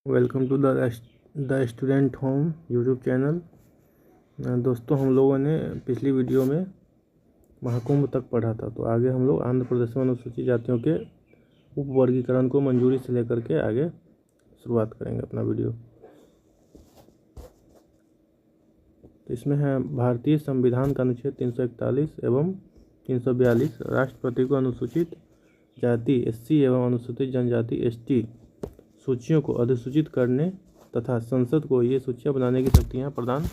Welcome to the student home YouTube channel. दोस्तों, हम लोगों ने पिछली वीडियो में महाकुंभ तक पढ़ा था, तो आगे हम लोग आंध्र प्रदेश में अनुसूचित जातियों के उपवर्गीकरण को मंजूरी से लेकर के आगे शुरुआत करेंगे अपना वीडियो। तो इसमें है भारतीय संविधान का अनुच्छेद 341 एवं 342 राष्ट्रपति को अनुसूचित जाति SC एवं अनुसूचित जनजाति ST सूचियों को अधिसूचित करने तथा संसद को ये सूचियां बनाने की शक्तियां प्रदान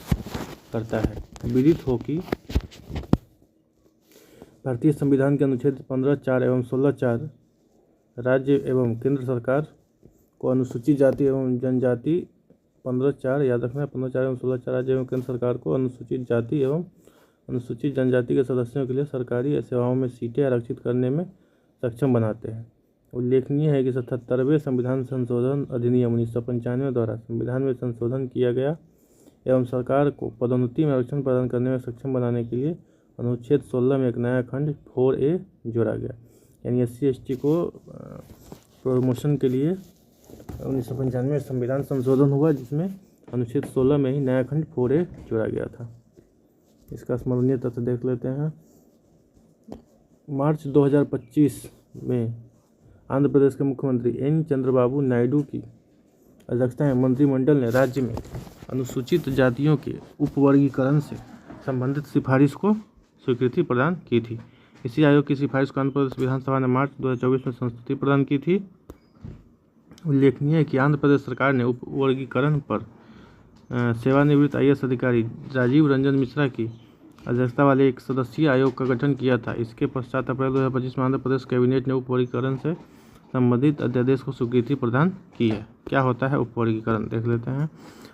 करता है। विदित हो कि भारतीय संविधान के अनुच्छेद 15(4) एवं 16(4) राज्य एवं केंद्र सरकार को अनुसूचित जाति एवं जनजाति 15(4) याद रखना, 15(4) एवं 16(4) राज्य एवं केंद्र सरकार को अनुसूचित जाति एवं अनुसूचित जनजाति के सदस्यों के लिए सरकारी सेवाओं में सीटें आरक्षित करने में सक्षम बनाते हैं। उल्लेखनीय है कि 77वें संविधान संशोधन अधिनियम 1995 द्वारा संविधान में संशोधन किया गया एवं सरकार को पदोन्नति में आरक्षण प्रदान करने में सक्षम बनाने के लिए अनुच्छेद 16 में एक नया खंड 4A जोड़ा गया। यानी SC ST को प्रमोशन के लिए 1995 में संविधान संशोधन हुआ, जिसमें अनुच्छेद 16 में ही नया खंड 4A जोड़ा गया था। इसका स्मरणीय तथ्य देख लेते हैं। मार्च 2025 में आंध्र प्रदेश के मुख्यमंत्री N. चंद्रबाबू नायडू की अध्यक्षता में मंत्रिमंडल ने राज्य में अनुसूचित जातियों के उपवर्गीकरण से संबंधित सिफारिश को स्वीकृति प्रदान की थी। इसी आयोग की सिफारिश को आंध्र प्रदेश विधानसभा ने मार्च 2024 में संस्तुति प्रदान की थी। उल्लेखनीय है कि आंध्र प्रदेश सरकार ने उपवर्गीकरण पर सेवानिवृत्त IAS अधिकारी राजीव रंजन मिश्रा की अध्यक्षता वाले एक सदस्यीय आयोग का गठन किया था। इसके पश्चात अप्रैल 2025 में आंध्र प्रदेश कैबिनेट ने उपवर्गीकरण से संबंधित अध्यादेश को स्वीकृति प्रदान की है। क्या होता है उपवर्गीकरण, देख लेते हैं।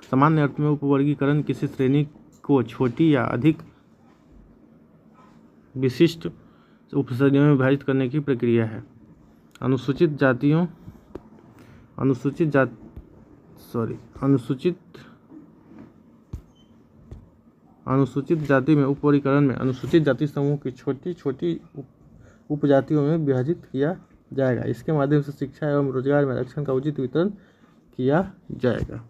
सामान्य अर्थ में उपवर्गीकरण किसी श्रेणी को छोटी या अधिक विशिष्ट उपश्रेणियों में विभाजित करने की प्रक्रिया है। अनुसूचित जाति में उपवर्गीकरण में अनुसूचित जाति समूह की छोटी छोटी उपजातियों में विभाजित किया जाएगा। इसके माध्यम से शिक्षा एवं रोजगार में आरक्षण का उचित वितरण किया जाएगा।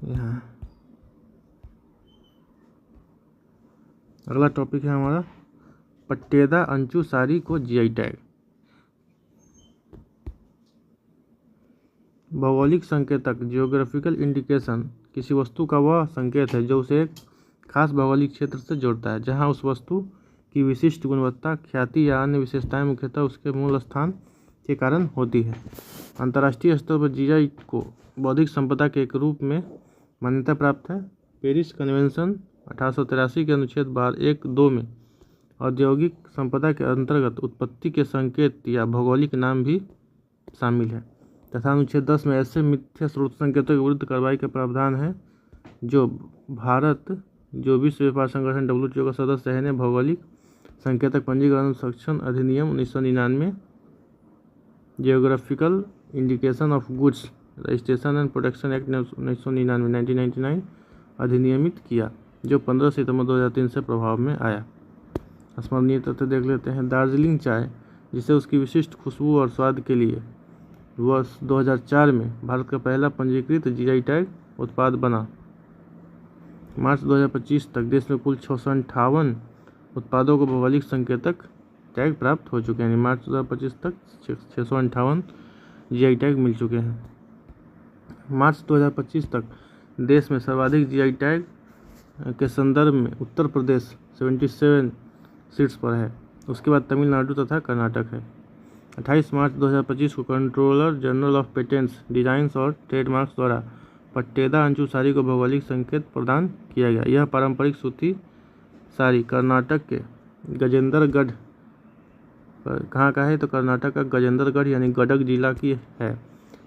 यहाँ अगला टॉपिक है हमारा पट्टेदा अंचू साड़ी को GI टैग। भौगोलिक संकेतक जियोग्राफिकल इंडिकेशन किसी वस्तु का वह संकेत है जो उसे एक खास भौगोलिक क्षेत्र से जोड़ता है, जहां उस वस्तु की विशिष्ट गुणवत्ता, ख्याति या अन्य विशेषताएं मुख्यतः उसके मूल स्थान के कारण होती है। अंतर्राष्ट्रीय स्तर पर GI को बौद्धिक संपदा के एक रूप में मान्यता प्राप्त है। पेरिस कन्वेंशन 1883 के अनुच्छेद 1(2) में औद्योगिक संपदा के अंतर्गत उत्पत्ति के संकेत या भौगोलिक नाम भी शामिल है तथा अनुच्छेद 10 में ऐसे मिथ्या स्रोत संकेतों के विरुद्ध कार्रवाई का प्रावधान है जो भारत, जो विश्व व्यापार संगठन WTO का सदस्य है, ने भौगोलिक संकेतक पंजीकरण संरक्षण अधिनियम 1999, geographical indication of goods registration and protection act 1999 अधिनियमित किया, जो 15 सितंबर 2003 से प्रभाव में आया। स्मरणीय तथ्य देख लेते हैं। दार्जिलिंग चाय, जिसे उसकी विशिष्ट खुशबू और स्वाद के लिए वर्ष 2004 में भारत का पहला पंजीकृत GI टैग उत्पाद बना। मार्च 2025 तक देश में कुल 658 उत्पादों को भौगोलिक संकेतक टैग प्राप्त हो चुके हैं। मार्च 2025 तक 658 GI टैग मिल चुके हैं। मार्च 2025 तक देश में सर्वाधिक GI टैग के संदर्भ में उत्तर प्रदेश 77 सीट्स पर है। उसके बाद तमिलनाडु तथा कर्नाटक है। 28 मार्च 2025 को controller general of patents, designs और ट्रेडमार्क्स द्वारा पट्टेदा अंचू साड़ी को भौगोलिक संकेत प्रदान किया गया। यह पारंपरिक सूती साड़ी कर्नाटक के गजेंद्रगढ़, कहाँ का है तो कर्नाटक का गजेंद्रगढ़ यानी गडग जिला की है।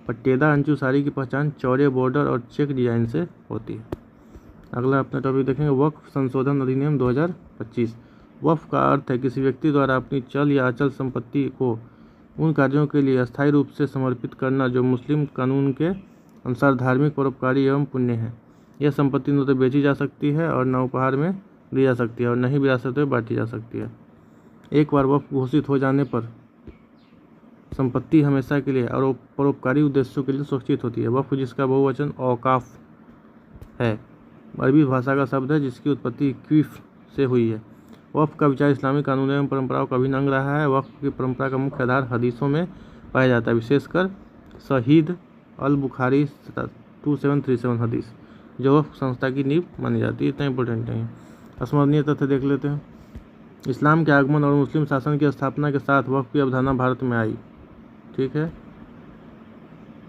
पट्टेदा अंचू साड़ी की पहचान चौड़े बॉर्डर और चेक डिजाइन से होती है। अगला अपना टॉपिक देखेंगे वक्फ संशोधन अधिनियम 2025। वक्फ का अर्थ है किसी व्यक्ति द्वारा अपनी चल या अचल संपत्ति को उन कार्यों के लिए अस्थायी रूप से समर्पित करना जो मुस्लिम कानून के अनुसार धार्मिक, परोपकारी एवं पुण्य है। यह संपत्ति न तो बेची जा सकती है और न उपहार में दी जा सकती है और नहीं विरासत में बांटी जा सकती है। एक बार वक्फ घोषित हो जाने पर संपत्ति हमेशा के लिए और परोपकारी उद्देश्यों के लिए सुरक्षित होती है। वक्फ, जिसका बहुवचन औकाफ है, अरबी भाषा का शब्द है जिसकी उत्पत्ति क्विफ से हुई है। वक्फ का विचार इस्लामी कानून एवं परंपराओं का अभिन्न अंग रहा है। वक्फ की परंपरा का मुख्य आधार हदीसों में पाया जाता है, विशेषकर सहीह अल बुखारी 2737 हदीस, जो वक्फ संस्था की नींव मानी जाती है। इतना इंपॉर्टेंट नहीं है। स्मरणीय तथ्य देख लेते हैं। इस्लाम के आगमन और मुस्लिम शासन की स्थापना के साथ वक्फ की अवधारणा भारत में आई। ठीक है।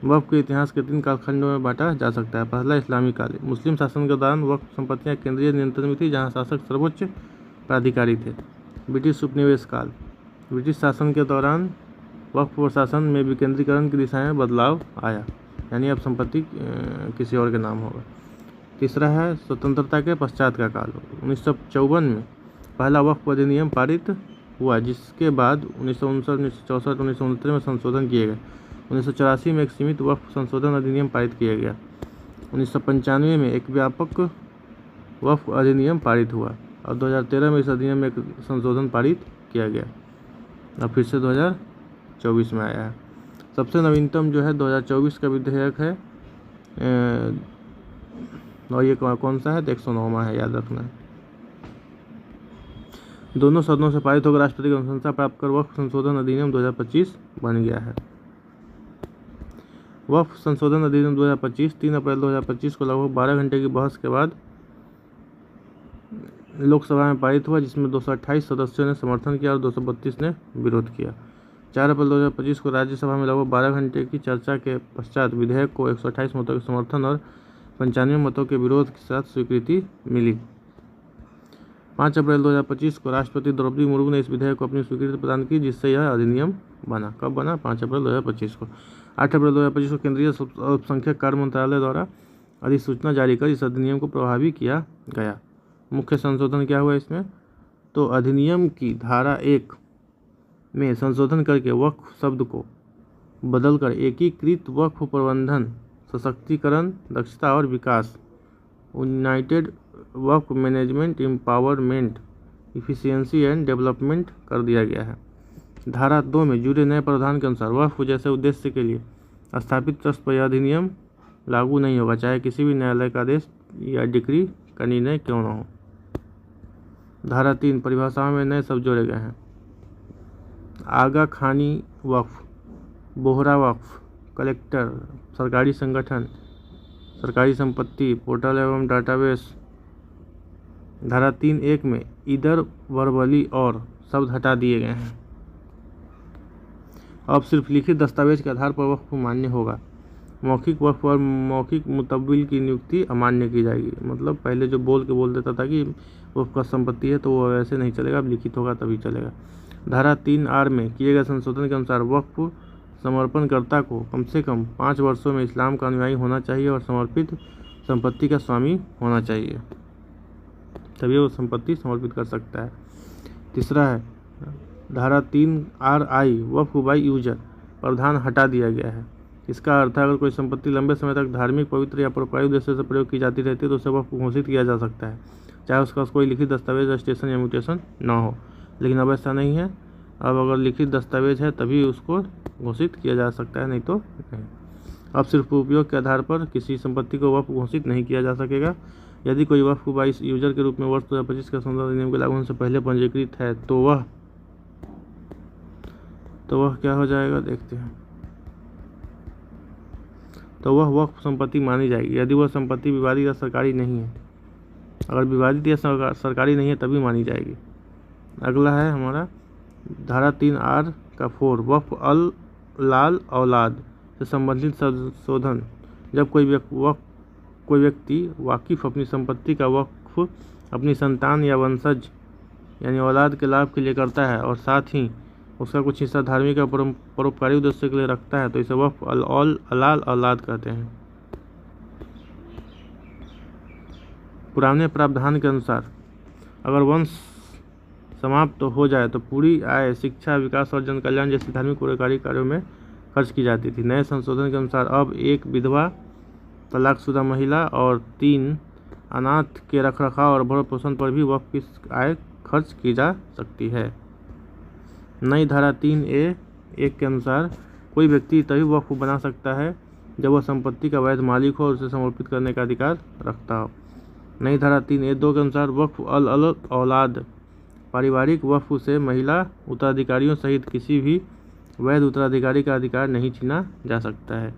वक्फ के इतिहास के 3 कालखंडों में बांटा जा सकता है। पहला, इस्लामी काल। मुस्लिम शासन के दौरान वक्फ संपत्तियां केंद्रीय नियंत्रण में थी, जहां शासक सर्वोच्च प्राधिकारी थे। ब्रिटिश उपनिवेश काल। ब्रिटिश शासन के दौरान वक्फ प्रशासन में विकेंद्रीकरण की दिशा में बदलाव आया, यानी अब संपत्ति किसी और के नाम होगा। तीसरा है स्वतंत्रता के पश्चात का काल। 1954 में पहला वक्फ अधिनियम पारित हुआ, जिसके बाद 1959, 1964, 1969 में संशोधन किए गए। 1984 में एक सीमित वक्फ संशोधन अधिनियम पारित किया गया। 1995 में एक व्यापक वक्फ अधिनियम पारित हुआ और 2013 में इस अधिनियम में एक संशोधन पारित किया गया और फिर से 2024 में आया है। सबसे नवीनतम जो है 2024 का विधेयक है, और ये कौन सा है? 109वां है, याद रखना है। दोनों सदनों से पारित होकर राष्ट्रपति की अनुशंसा प्राप्त कर वक्फ संशोधन अधिनियम 2025 बन गया है। वक्फ संशोधन अधिनियम 2025 3 अप्रैल 2025 को लगभग 12 घंटे की बहस के बाद लोकसभा में पारित हुआ, जिसमें 228 सदस्यों ने समर्थन किया और 232 ने विरोध किया। 4 अप्रैल 2025 को राज्यसभा में लगभग 12 घंटे की चर्चा के पश्चात विधेयक को 128 मतों के समर्थन और 95 मतों के विरोध के साथ स्वीकृति मिली। 5 अप्रैल 2025 को राष्ट्रपति द्रौपदी मुर्मू ने इस विधेयक को अपनी स्वीकृति प्रदान की, जिससे यह अधिनियम बना। कब बना? 5 अप्रैल 2025 को। 8 अप्रैल 2025 को केंद्रीय अल्पसंख्यक कार्य मंत्रालय द्वारा अधिसूचना जारी कर इस अधिनियम को प्रभावी किया गया। मुख्य संशोधन क्या हुआ इसमें? तो अधिनियम की धारा 1 में संशोधन करके वक्फ शब्द को बदलकर एकीकृत वक्फ प्रबंधन, सशक्तिकरण, दक्षता और विकास, united Waqf management empowerment, efficiency and development कर दिया गया है। धारा 2 में जुड़े नए प्रावधान के अनुसार वक्फ जैसे उद्देश्य के लिए स्थापित ट्रस्ट पर यह अधिनियम लागू नहीं होगा, चाहे किसी भी न्यायालय का आदेश या डिक्री का निर्णय क्यों न हो। धारा 3 परिभाषाओं में नए शब्द जोड़े गए हैं। आगा खानी वक्फ, बोहरा वक्फ, कलेक्टर, सरकारी संगठन, सरकारी संपत्ति, पोर्टल एवं डाटाबेस। धारा 3(1) में इधर, वर्बली और शब्द हटा दिए गए हैं। अब सिर्फ लिखित दस्तावेज के आधार पर वक्फ मान्य होगा। मौखिक वक्फ और मौखिक मुतव्विल की नियुक्ति अमान्य की जाएगी। मतलब पहले जो बोल देता था कि वक्फ का संपत्ति है, तो वो वैसे नहीं चलेगा, अब लिखित होगा तभी चलेगा। धारा 3(r) में किए गए संशोधन के अनुसार वक्फ समर्पणकर्ता को कम से कम 5 वर्षों में इस्लाम का अनुयायी होना चाहिए और समर्पित संपत्ति का स्वामी होना चाहिए, तभी वो संपत्ति समर्पित कर सकता है। तीसरा है धारा 3(RI) वक्फ बाय यूजर, प्रावधान हटा दिया गया है। इसका अर्थ है अगर कोई संपत्ति लंबे समय तक धार्मिक, पवित्र या परोपकारी उद्देश्य से प्रयोग की जाती रहती है तो उसे वक्फ घोषित किया जा सकता है, चाहे उसका कोई लिखित दस्तावेज, रजिस्ट्रेशन या म्यूटेशन न हो। लेकिन अब ऐसा नहीं है। अब अगर लिखित दस्तावेज है तभी उसको घोषित किया जा सकता है, नहीं तो नहीं। अब सिर्फ उपयोग के आधार पर किसी संपत्ति को वक्फ घोषित नहीं किया जा सकेगा। यदि कोई वक्फ बाय यूजर के रूप में वर्ष 2025 का संशोधन अधिनियम के लागू होने से पहले पंजीकृत है तो वह क्या हो जाएगा, देखते हैं। तो वह वक्फ संपत्ति मानी जाएगी यदि वह संपत्ति विवादित या सरकारी नहीं है। अगर विवादित या सरकारी नहीं है तभी मानी जाएगी। अगला है हमारा धारा 3(R) का 4 वक्फ अल लाल औलाद से संबंधित संशोधन। जब कोई व्यक्ति वाकिफ अपनी संपत्ति का वक्फ अपनी संतान या वंशज यानी औलाद के लाभ के लिए करता है और साथ ही उसका कुछ हिस्सा धार्मिक या परोपकारी उद्देश्य के लिए रखता है तो इसे वक्फ अलाल औलाद कहते हैं। पुराने प्रावधान के अनुसार अगर वंश समाप्त हो जाए तो पूरी आय शिक्षा, विकास और जन कल्याण जैसे धार्मिक परोपकारी कार्यों में खर्च की जाती थी। नए संशोधन के अनुसार अब 1 विधवा, तलाकशुदा महिला और 3 अनाथ के रखरखाव और भरण पोषण पर भी वक्फ की आय खर्च की जा सकती है। नई धारा 3A(1) के अनुसार कोई व्यक्ति तभी वक्फ बना सकता है जब वह संपत्ति का वैध मालिक हो और उसे समर्पित करने का अधिकार रखता हो। नई धारा 3A(2) के अनुसार वक्फ अल औलाद पारिवारिक वक्फ से महिला उत्तराधिकारियों सहित किसी भी वैध उत्तराधिकारी का अधिकार नहीं छीना जा सकता है।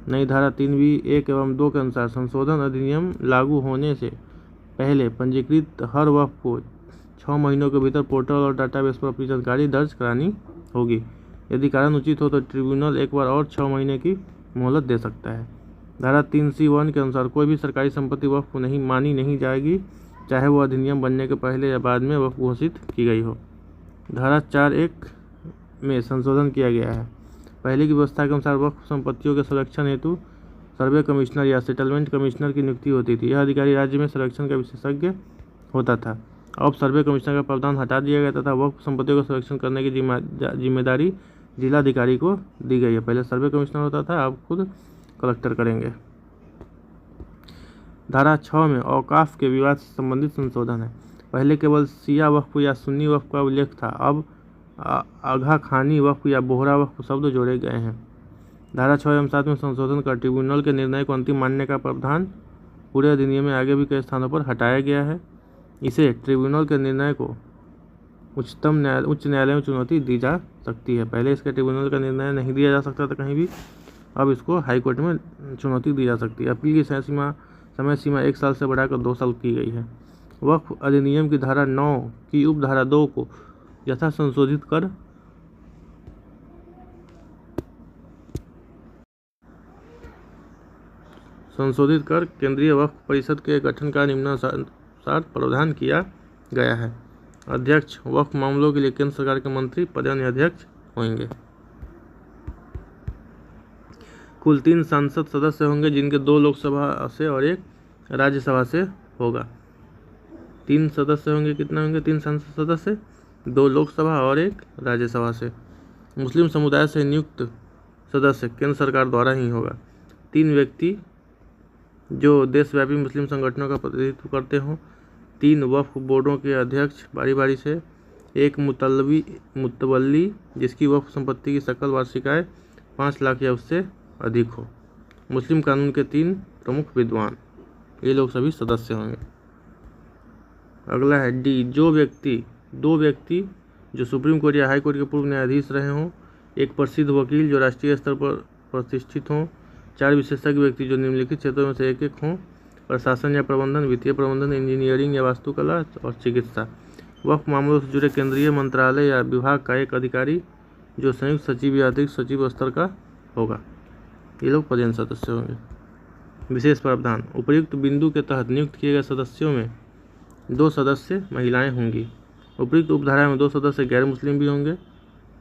नई धारा 3B(1) एवं 2 के अनुसार संशोधन अधिनियम लागू होने से पहले पंजीकृत हर वक्फ को 6 महीनों के भीतर पोर्टल और डाटाबेस पर अपनी जानकारी दर्ज करानी होगी। यदि कारण उचित हो तो ट्रिब्यूनल एक बार और 6 महीने की मोहलत दे सकता है। धारा 3C(1) के अनुसार कोई भी सरकारी संपत्ति वक्फ मानी नहीं जाएगी, चाहे वो अधिनियम बनने के पहले या बाद में वक्फ घोषित की गई हो। धारा 4(1) में संशोधन किया गया है। पहले की व्यवस्था के अनुसार वक्फ संपत्तियों के संरक्षण हेतु सर्वे कमिश्नर या सेटलमेंट कमिश्नर की नियुक्ति होती थी। यह अधिकारी राज्य में संरक्षण का विशेषज्ञ होता था। अब सर्वे कमिश्नर का प्रावधान हटा दिया गया तथा वक्फ संपत्तियों का संरक्षण करने की जिम्मेदारी जिलाधिकारी को दी गई है। पहले सर्वे कमिश्नर होता था, अब खुद कलेक्टर करेंगे। धारा 6 में औकाफ के विवाद से संबंधित संशोधन है। पहले केवल शिया वक्फ या सुन्नी वक्फ का उल्लेख था, अब आगा खानी वक्फ या बोहरा वक्फ शब्द जोड़े गए हैं। धारा 6 एवं 7 में संशोधन कर ट्रिब्यूनल के निर्णय को अंतिम मानने का प्रावधान पूरे अधिनियम में आगे भी कई स्थानों पर हटाया गया है। इसे ट्रिब्यूनल के निर्णय को उच्च न्यायालय में चुनौती दी जा सकती है। पहले इसके ट्रिब्यूनल का निर्णय नहीं दिया जा सकता था कहीं भी, अब इसको हाई कोर्ट में चुनौती दी जा सकती है। अपील की समय सीमा 1 साल से बढ़ाकर 2 साल की गई है। वक्फ अधिनियम की धारा 9 की उपधारा 2 को यथा संशोधित कर केंद्रीय वक्फ परिषद के गठन का निम्नानुसार प्रावधान किया गया है। अध्यक्ष वक्फ मामलों के लिए केंद्र सरकार के मंत्री पदेन अध्यक्ष होंगे। कुल 3 संसद सदस्य होंगे, जिनके 2 लोकसभा से और 1 राज्यसभा से होगा। 3 सदस्य होंगे, कितना होंगे? 3 संसद सदस्य, 2 लोकसभा और 1 राज्यसभा से। मुस्लिम समुदाय से नियुक्त सदस्य केंद्र सरकार द्वारा ही होगा। 3 व्यक्ति जो देशव्यापी मुस्लिम संगठनों का प्रतिनिधित्व करते हों, 3 वक्फ बोर्डों के अध्यक्ष बारी बारी से, 1 मुतवल्ली जिसकी वक्फ संपत्ति की सकल वार्षिक आय 5 लाख या उससे अधिक हो। मुस्लिम कानून के 3 प्रमुख विद्वान, ये लोग सभी सदस्य होंगे। अगला है डी, 2 व्यक्ति जो सुप्रीम कोर्ट या हाई कोर्ट के पूर्व न्यायाधीश रहे हों, 1 प्रसिद्ध वकील जो राष्ट्रीय स्तर पर प्रतिष्ठित हों, 4 विशेषज्ञ व्यक्ति जो निम्नलिखित क्षेत्रों में से एक हों: प्रशासन या प्रबंधन, वित्तीय प्रबंधन, इंजीनियरिंग या वास्तुकला और चिकित्सा। वक्फ मामलों से जुड़े केंद्रीय मंत्रालय या विभाग का 1 अधिकारी जो संयुक्त सचिव या अतिरिक्त सचिव स्तर का होगा। ये लोग पदेन सदस्य होंगे। विशेष प्रावधान, उपर्युक्त बिंदु के तहत नियुक्त किए गए सदस्यों में 2 सदस्य महिलाएं होंगी। उपर्युक्त उपधारा में 2 सदस्य गैर मुस्लिम भी होंगे।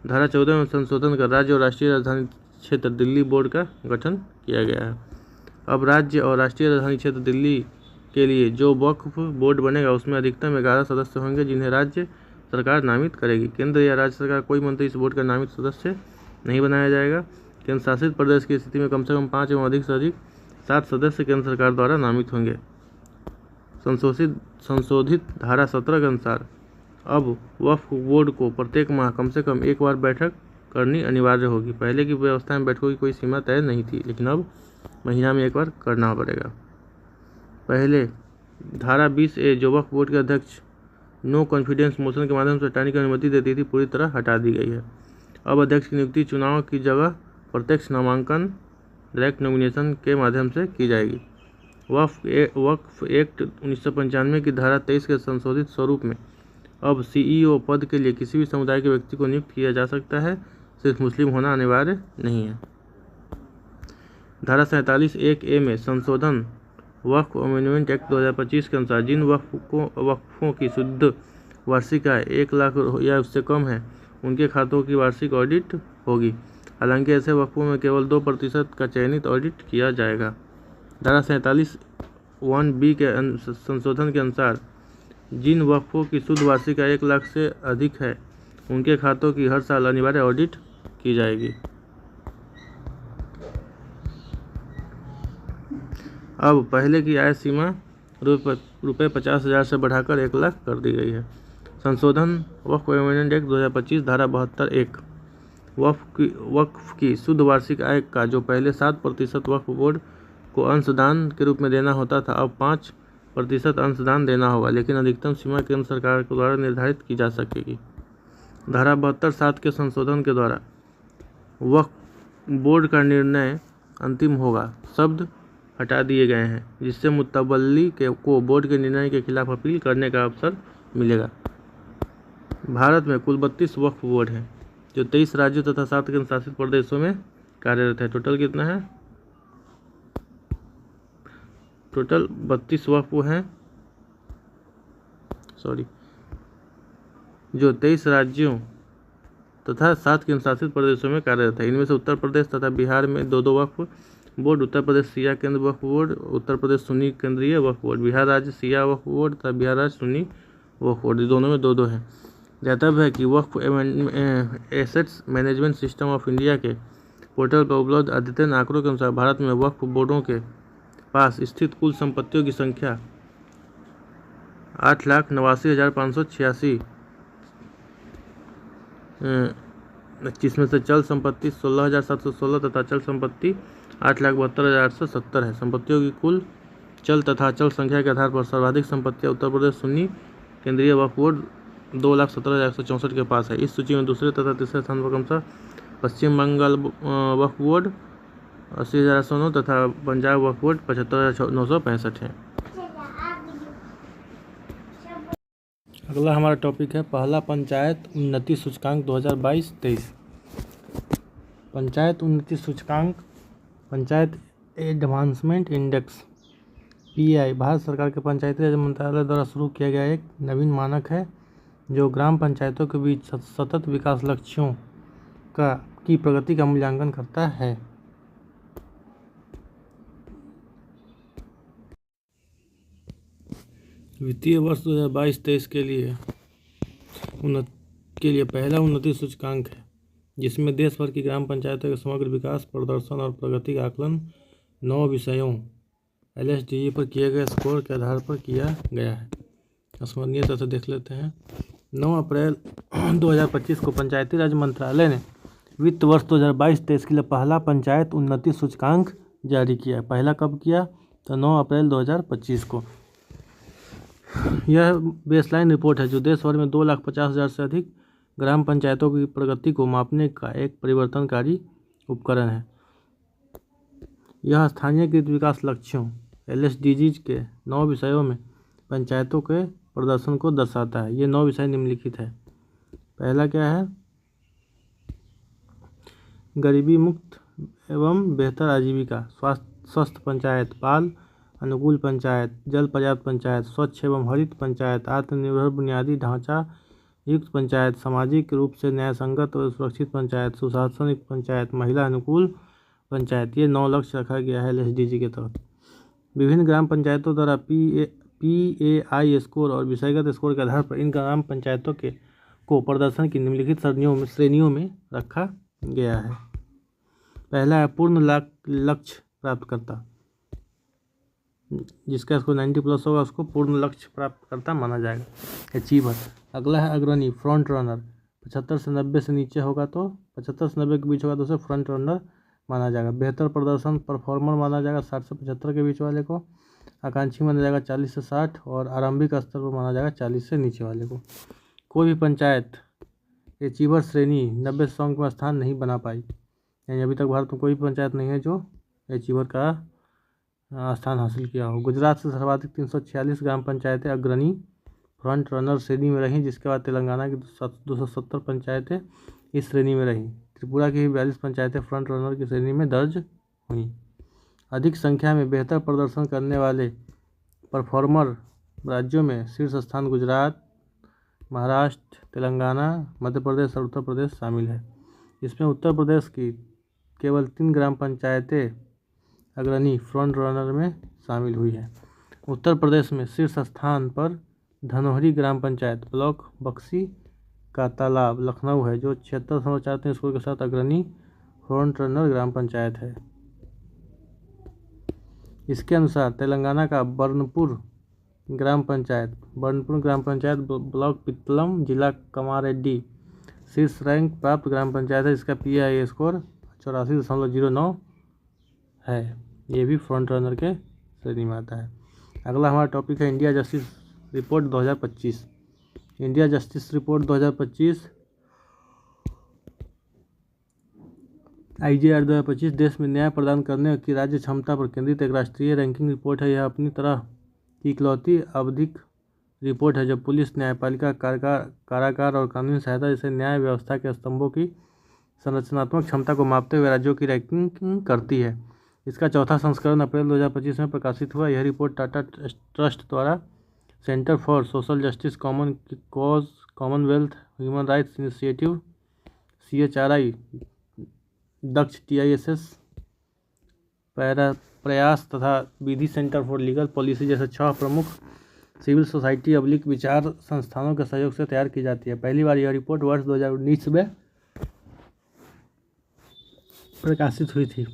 धारा 14 में संशोधन कर राज्य और राष्ट्रीय राजधानी क्षेत्र दिल्ली बोर्ड का गठन किया गया है। अब राज्य और राष्ट्रीय राजधानी क्षेत्र दिल्ली के लिए जो वक्फ बोर्ड बनेगा उसमें अधिकतम 11 सदस्य होंगे, जिन्हें राज्य सरकार नामित करेगी। केंद्र या राज्य सरकार कोई मंत्री इस बोर्ड का नामित सदस्य नहीं बनाया जाएगा। केंद्र शासित प्रदेश की स्थिति में कम से कम 5 एवं अधिक से अधिक 7 सदस्य केंद्र सरकार द्वारा नामित होंगे। संशोधित धारा 17 के अनुसार अब वक्फ बोर्ड को प्रत्येक माह कम से कम 1 बार बैठक करनी अनिवार्य होगी। पहले की व्यवस्था में बैठकों की कोई सीमा तय नहीं थी, लेकिन अब महीना में 1 बार करना पड़ेगा। पहले धारा 20A जो वक्फ बोर्ड के अध्यक्ष नो कॉन्फिडेंस मोशन के माध्यम से हटाने की अनुमति देती थी, पूरी तरह हटा दी गई है। अब अध्यक्ष की नियुक्ति चुनाव की जगह प्रत्यक्ष नामांकन डायरेक्ट नॉमिनेशन के माध्यम से की जाएगी। वक्फ एक्ट 1995 की धारा 23 के संशोधित स्वरूप में अब CEO पद के लिए किसी भी समुदाय के व्यक्ति को नियुक्त किया जा सकता है, सिर्फ मुस्लिम होना अनिवार्य नहीं है। धारा 47(1)A में संशोधन वक्फ अमेंडमेंट एक्ट 2025 के अनुसार जिन वक्फों की शुद्ध वार्षिक आय 1 लाख या उससे कम है, उनके खातों की वार्षिक ऑडिट होगी। हालांकि ऐसे वक्फों में केवल 2% का चयनित ऑडिट किया जाएगा। धारा 47(1)B के संशोधन के अनुसार जिन वक्फों की शुद्ध वार्षिक आय 1 लाख से अधिक है, उनके खातों की हर साल अनिवार्य ऑडिट की जाएगी। अब पहले की आय सीमा रुपये 50,000 से बढ़ाकर 1 लाख कर दी गई है। संशोधन वक्फ एमेंडमेंट एक्ट 2025 धारा 72(1) वक्फ की शुद्ध वार्षिक आय का जो पहले 7% वक्फ बोर्ड को अंशदान के रूप में देना होता था, अब 5% अंशदान देना होगा, लेकिन अधिकतम सीमा केंद्र सरकार के द्वारा निर्धारित की जा सकेगी। धारा 72(7) के संशोधन के द्वारा वक्फ बोर्ड का निर्णय अंतिम होगा शब्द हटा दिए गए हैं, जिससे मुतवल्ली को बोर्ड के निर्णय के खिलाफ अपील करने का अवसर मिलेगा। भारत में कुल 32 वक्फ बोर्ड हैं, जो 23 राज्यों तथा 7 केंद्र शासित प्रदेशों में कार्यरत है। टोटल कितना है? टोटल 32 वक्फ हैं, जो 23 राज्यों तथा 7 केंद्र शासित प्रदेशों में कार्यरत है। इनमें से उत्तर प्रदेश तथा बिहार में 2 वक्फ बोर्ड, उत्तर प्रदेश शिया केंद्र वक्फ बोर्ड, उत्तर प्रदेश सुन्नी केंद्रीय वक्फ बोर्ड, बिहार राज्य शिया वक्फ बोर्ड तथा बिहार राज्य सुन्नी वक्फ बोर्ड, दोनों में 2 हैं। ज्ञातव्य है कि Waqf assets management system of India के पोर्टल पर उपलब्ध अद्यतन आंकड़ों के अनुसार भारत में वक्फ बोर्डों के पास स्थित कुल संपत्तियों की संख्या 8,89,586, जिसमें से चल संपत्ति 16,716 तथा अचल संपत्ति 8,72,870 है। संपत्तियों की कुल चल तथा अचल संख्या के आधार पर सर्वाधिक संपत्तियां उत्तर प्रदेश सुन्नी केंद्रीय वक्फ बोर्ड 2,17,164 के पास है। इस सूची में दूसरे तथा तीसरे स्थान पर क्रमशः पश्चिम बंगाल वक्फ बोर्ड 80,809 तथा पंजाब वक्फ बोर्ड 75,965 है। अगला हमारा टॉपिक है पहला पंचायत उन्नति सूचकांक 2022-23। पंचायत उन्नति सूचकांक, panchayat advancement index PAI Bharat सरकार के पंचायती राज मंत्रालय द्वारा शुरू किया गया एक नवीन मानक है, जो ग्राम पंचायतों के बीच सतत विकास लक्ष्यों की प्रगति का मूल्यांकन करता है। वित्तीय वर्ष 2022-23 के लिए पहला उन्नति सूचकांक है, जिसमें देश भर की ग्राम पंचायतों के समग्र विकास, प्रदर्शन और प्रगति का आकलन 9 विषयों LSDG पर किए गए स्कोर के आधार पर किया गया है। स्मरणीय तथ्य देख लेते हैं। 9 अप्रैल 2025 को पंचायती राज मंत्रालय ने वित्त वर्ष 2022-23 के लिए पहला पंचायत उन्नति सूचकांक जारी किया। पहला कब किया? तो 9 अप्रैल 2025 को। यह बेसलाइन रिपोर्ट है, जो देश भर में 2,50,000 से अधिक ग्राम पंचायतों की प्रगति को मापने का एक परिवर्तनकारी उपकरण है। यह स्थानीयकृत विकास लक्ष्यों LSDG के 9 विषयों में पंचायतों के प्रदर्शन को दर्शाता है। ये 9 विषय निम्नलिखित है। पहला क्या है? गरीबी मुक्त एवं बेहतर आजीविका, स्वस्थ पंचायत, बाल अनुकूल पंचायत, जल पर्याप्त पंचायत, स्वच्छ एवं हरित पंचायत, आत्मनिर्भर बुनियादी ढांचा युक्त पंचायत, सामाजिक रूप से न्यायसंगत और सुरक्षित पंचायत, सुशासनिक पंचायत, महिला अनुकूल पंचायत। ये 9 लक्ष्य रखा गया है LSDG के तहत। विभिन्न ग्राम पंचायतों द्वारा PAI स्कोर और विषयगत स्कोर के आधार पर इन ग्राम पंचायतों को प्रदर्शन की निम्नलिखित श्रेणियों में रखा गया है। पहला है पूर्ण लक्ष्य प्राप्तकर्ता, जिसका स्कोर 90+ होगा, उसको पूर्ण लक्ष्य प्राप्तकर्ता माना जाएगा, अचीवर। अगला है अग्रणी, फ्रंट रनर, 75 से 90 से नीचे होगा तो 75 से 90 के बीच होगा तो उसे फ्रंट रनर माना जाएगा। बेहतर प्रदर्शन, परफॉर्मर माना जाएगा 60 से 75 के बीच वाले को। आकांक्षी माना जाएगा 40 से 60 और आरंभिक स्तर पर माना जाएगा 40 से नीचे वाले को। कोई भी पंचायत अचीवर श्रेणी 90 से 100 में स्थान नहीं बना पाई, यानी अभी तक भारत में कोई पंचायत नहीं है जो अचीवर का स्थान हासिल किया हो। गुजरात से सर्वाधिक 346 ग्राम पंचायतें अग्रणी फ्रंट रनर श्रेणी में रहीं, जिसके बाद तेलंगाना की 270 पंचायतें इस श्रेणी में रहीं। त्रिपुरा की 42 पंचायतें फ्रंट रनर की श्रेणी में दर्ज हुई। अधिक संख्या में बेहतर प्रदर्शन करने वाले परफॉर्मर राज्यों में शीर्ष स्थान गुजरात, महाराष्ट्र, तेलंगाना, मध्य प्रदेश और उत्तर प्रदेश शामिल है। इसमें उत्तर प्रदेश की केवल 3 ग्राम पंचायतें अग्रणी फ्रंट रनर में शामिल हुई है। उत्तर प्रदेश में शीर्ष स्थान पर धनोहरी ग्राम पंचायत ब्लॉक बक्सी का तालाब लखनऊ है, जो 76.43 स्कोर के साथ अग्रणी फ्रंट रनर ग्राम पंचायत है। इसके अनुसार तेलंगाना का बर्नपुर ग्राम पंचायत बर्नपुर ग्राम पंचायत ब्लॉक पित्तलम जिला कामारेड्डी शीर्ष रैंक प्राप्त ग्राम पंचायत है। इसका PI स्कोर 84.09 है। ये भी फ्रंट रनर के श्रेणी में आता है। अगला हमारा टॉपिक है India justice report 2025। India justice report 2025 IJR 2025 देश में न्याय प्रदान करने की राज्य क्षमता पर केंद्रित एक राष्ट्रीय रैंकिंग रिपोर्ट है। यह अपनी तरह की इकलौती आवधिक रिपोर्ट है जो पुलिस, न्यायपालिका, कारागार और कानूनी सहायता जैसे न्याय व्यवस्था के स्तंभों की संरचनात्मक क्षमता को मापते हुए राज्यों की रैंकिंग करती है। इसका चौथा संस्करण अप्रैल 2025 में प्रकाशित हुआ। यह रिपोर्ट टाटा ट्रस्ट द्वारा centre for social justice, common cause, commonwealth human rights initiative CHRI, Daksh TISS Prayas तथा Vidhi centre for legal policy जैसे 6 प्रमुख सिविल सोसाइटी विचार संस्थानों के सहयोग से तैयार की जाती है। पहली बार यह रिपोर्ट वर्ष 2019 में प्रकाशित हुई थी।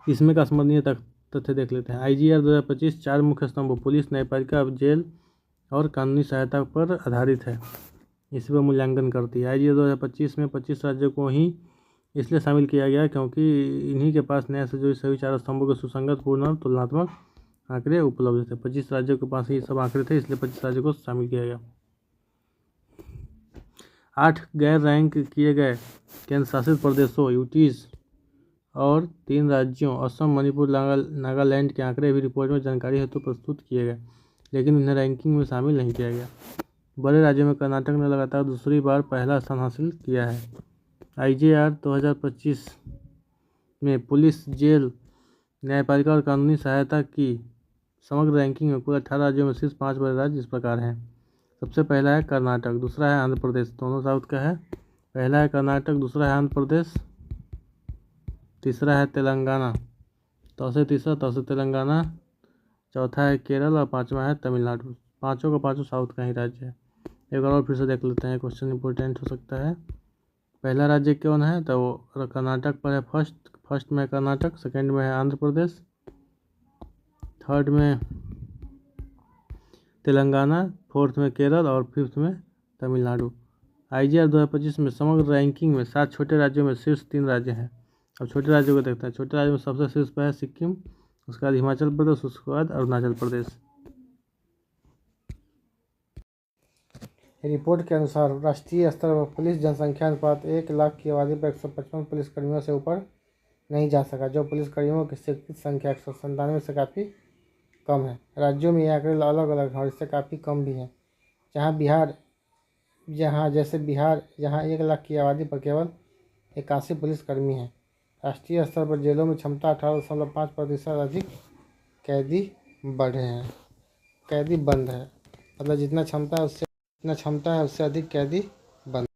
इसमें का स्मरणीय तथ्य देख लेते हैं। IJR 2025 4 मुख्य स्तंभों पुलिस, न्यायपालिका, जेल और कानूनी सहायता पर आधारित है। इसी पर मूल्यांकन करती है। IJR 2025 में 25 राज्यों को ही इसलिए शामिल किया गया क्योंकि इन्हीं के पास न्याय से जुड़ी सभी 4 स्तंभों के सुसंगत, पूर्ण और तुलनात्मक आंकड़े उपलब्ध थे। 25 राज्यों के पास ही सब आंकड़े थे, इसलिए 25 राज्यों को शामिल किया गया। 8 गैर रैंक किए गए केंद्र शासित प्रदेशों UTs और 3 राज्यों असम, मणिपुर, नागालैंड के आंकड़े भी रिपोर्ट में जानकारी हेतु प्रस्तुत किए गए, लेकिन उन्हें रैंकिंग में शामिल नहीं किया गया। बड़े राज्यों में कर्नाटक ने लगातार दूसरी बार पहला स्थान हासिल किया है। IJR 2025 में पुलिस, जेल, न्यायपालिका और कानूनी सहायता की समग्र रैंकिंग में कुल 18 राज्यों में शीर्ष 5 बड़े राज्य इस प्रकार हैं। सबसे पहला है कर्नाटक, दूसरा है आंध्र प्रदेश, दोनों साउथ का है। पहला है कर्नाटक, दूसरा है आंध्र प्रदेश, तीसरा है तेलंगाना, तो तेलंगाना, चौथा है केरल और पांचवा है तमिलनाडु। पांचों का पांचों साउथ का ही राज्य है। एक और फिर से देख लेते हैं, क्वेश्चन इंपॉर्टेंट हो सकता है। पहला राज्य कौन है, तो वो कर्नाटक पर है। फर्स्ट में कर्नाटक, सेकंड में है आंध्र प्रदेश, थर्ड में तेलंगाना, फोर्थ में केरल और फिफ्थ में तमिलनाडु। IJR 2025 में समग्र रैंकिंग में 7 छोटे राज्यों में शीर्ष 3 राज्य हैं। अब छोटे राज्यों को देखते हैं। छोटे राज्यों में सबसे शीर्ष पर है सिक्किम, उसके बाद हिमाचल प्रदेश, उसके बाद अरुणाचल प्रदेश। रिपोर्ट के अनुसार राष्ट्रीय स्तर पर पुलिस जनसंख्या अनुपात 1 लाख की आबादी पर 155 पुलिसकर्मियों से ऊपर नहीं जा सका, जो पुलिसकर्मियों की स्वीकृत संख्या 197 से काफ़ी कम है। राज्यों में ये आंकड़े अलग अलग हैं और इससे काफ़ी कम भी हैं। जैसे बिहार, जहाँ 1 लाख की आबादी पर केवल 81 पुलिसकर्मी हैं। राष्ट्रीय स्तर पर जेलों में क्षमता 18.5% अधिक कैदी बंद है। मतलब जितना क्षमता है उससे अधिक कैदी बंद।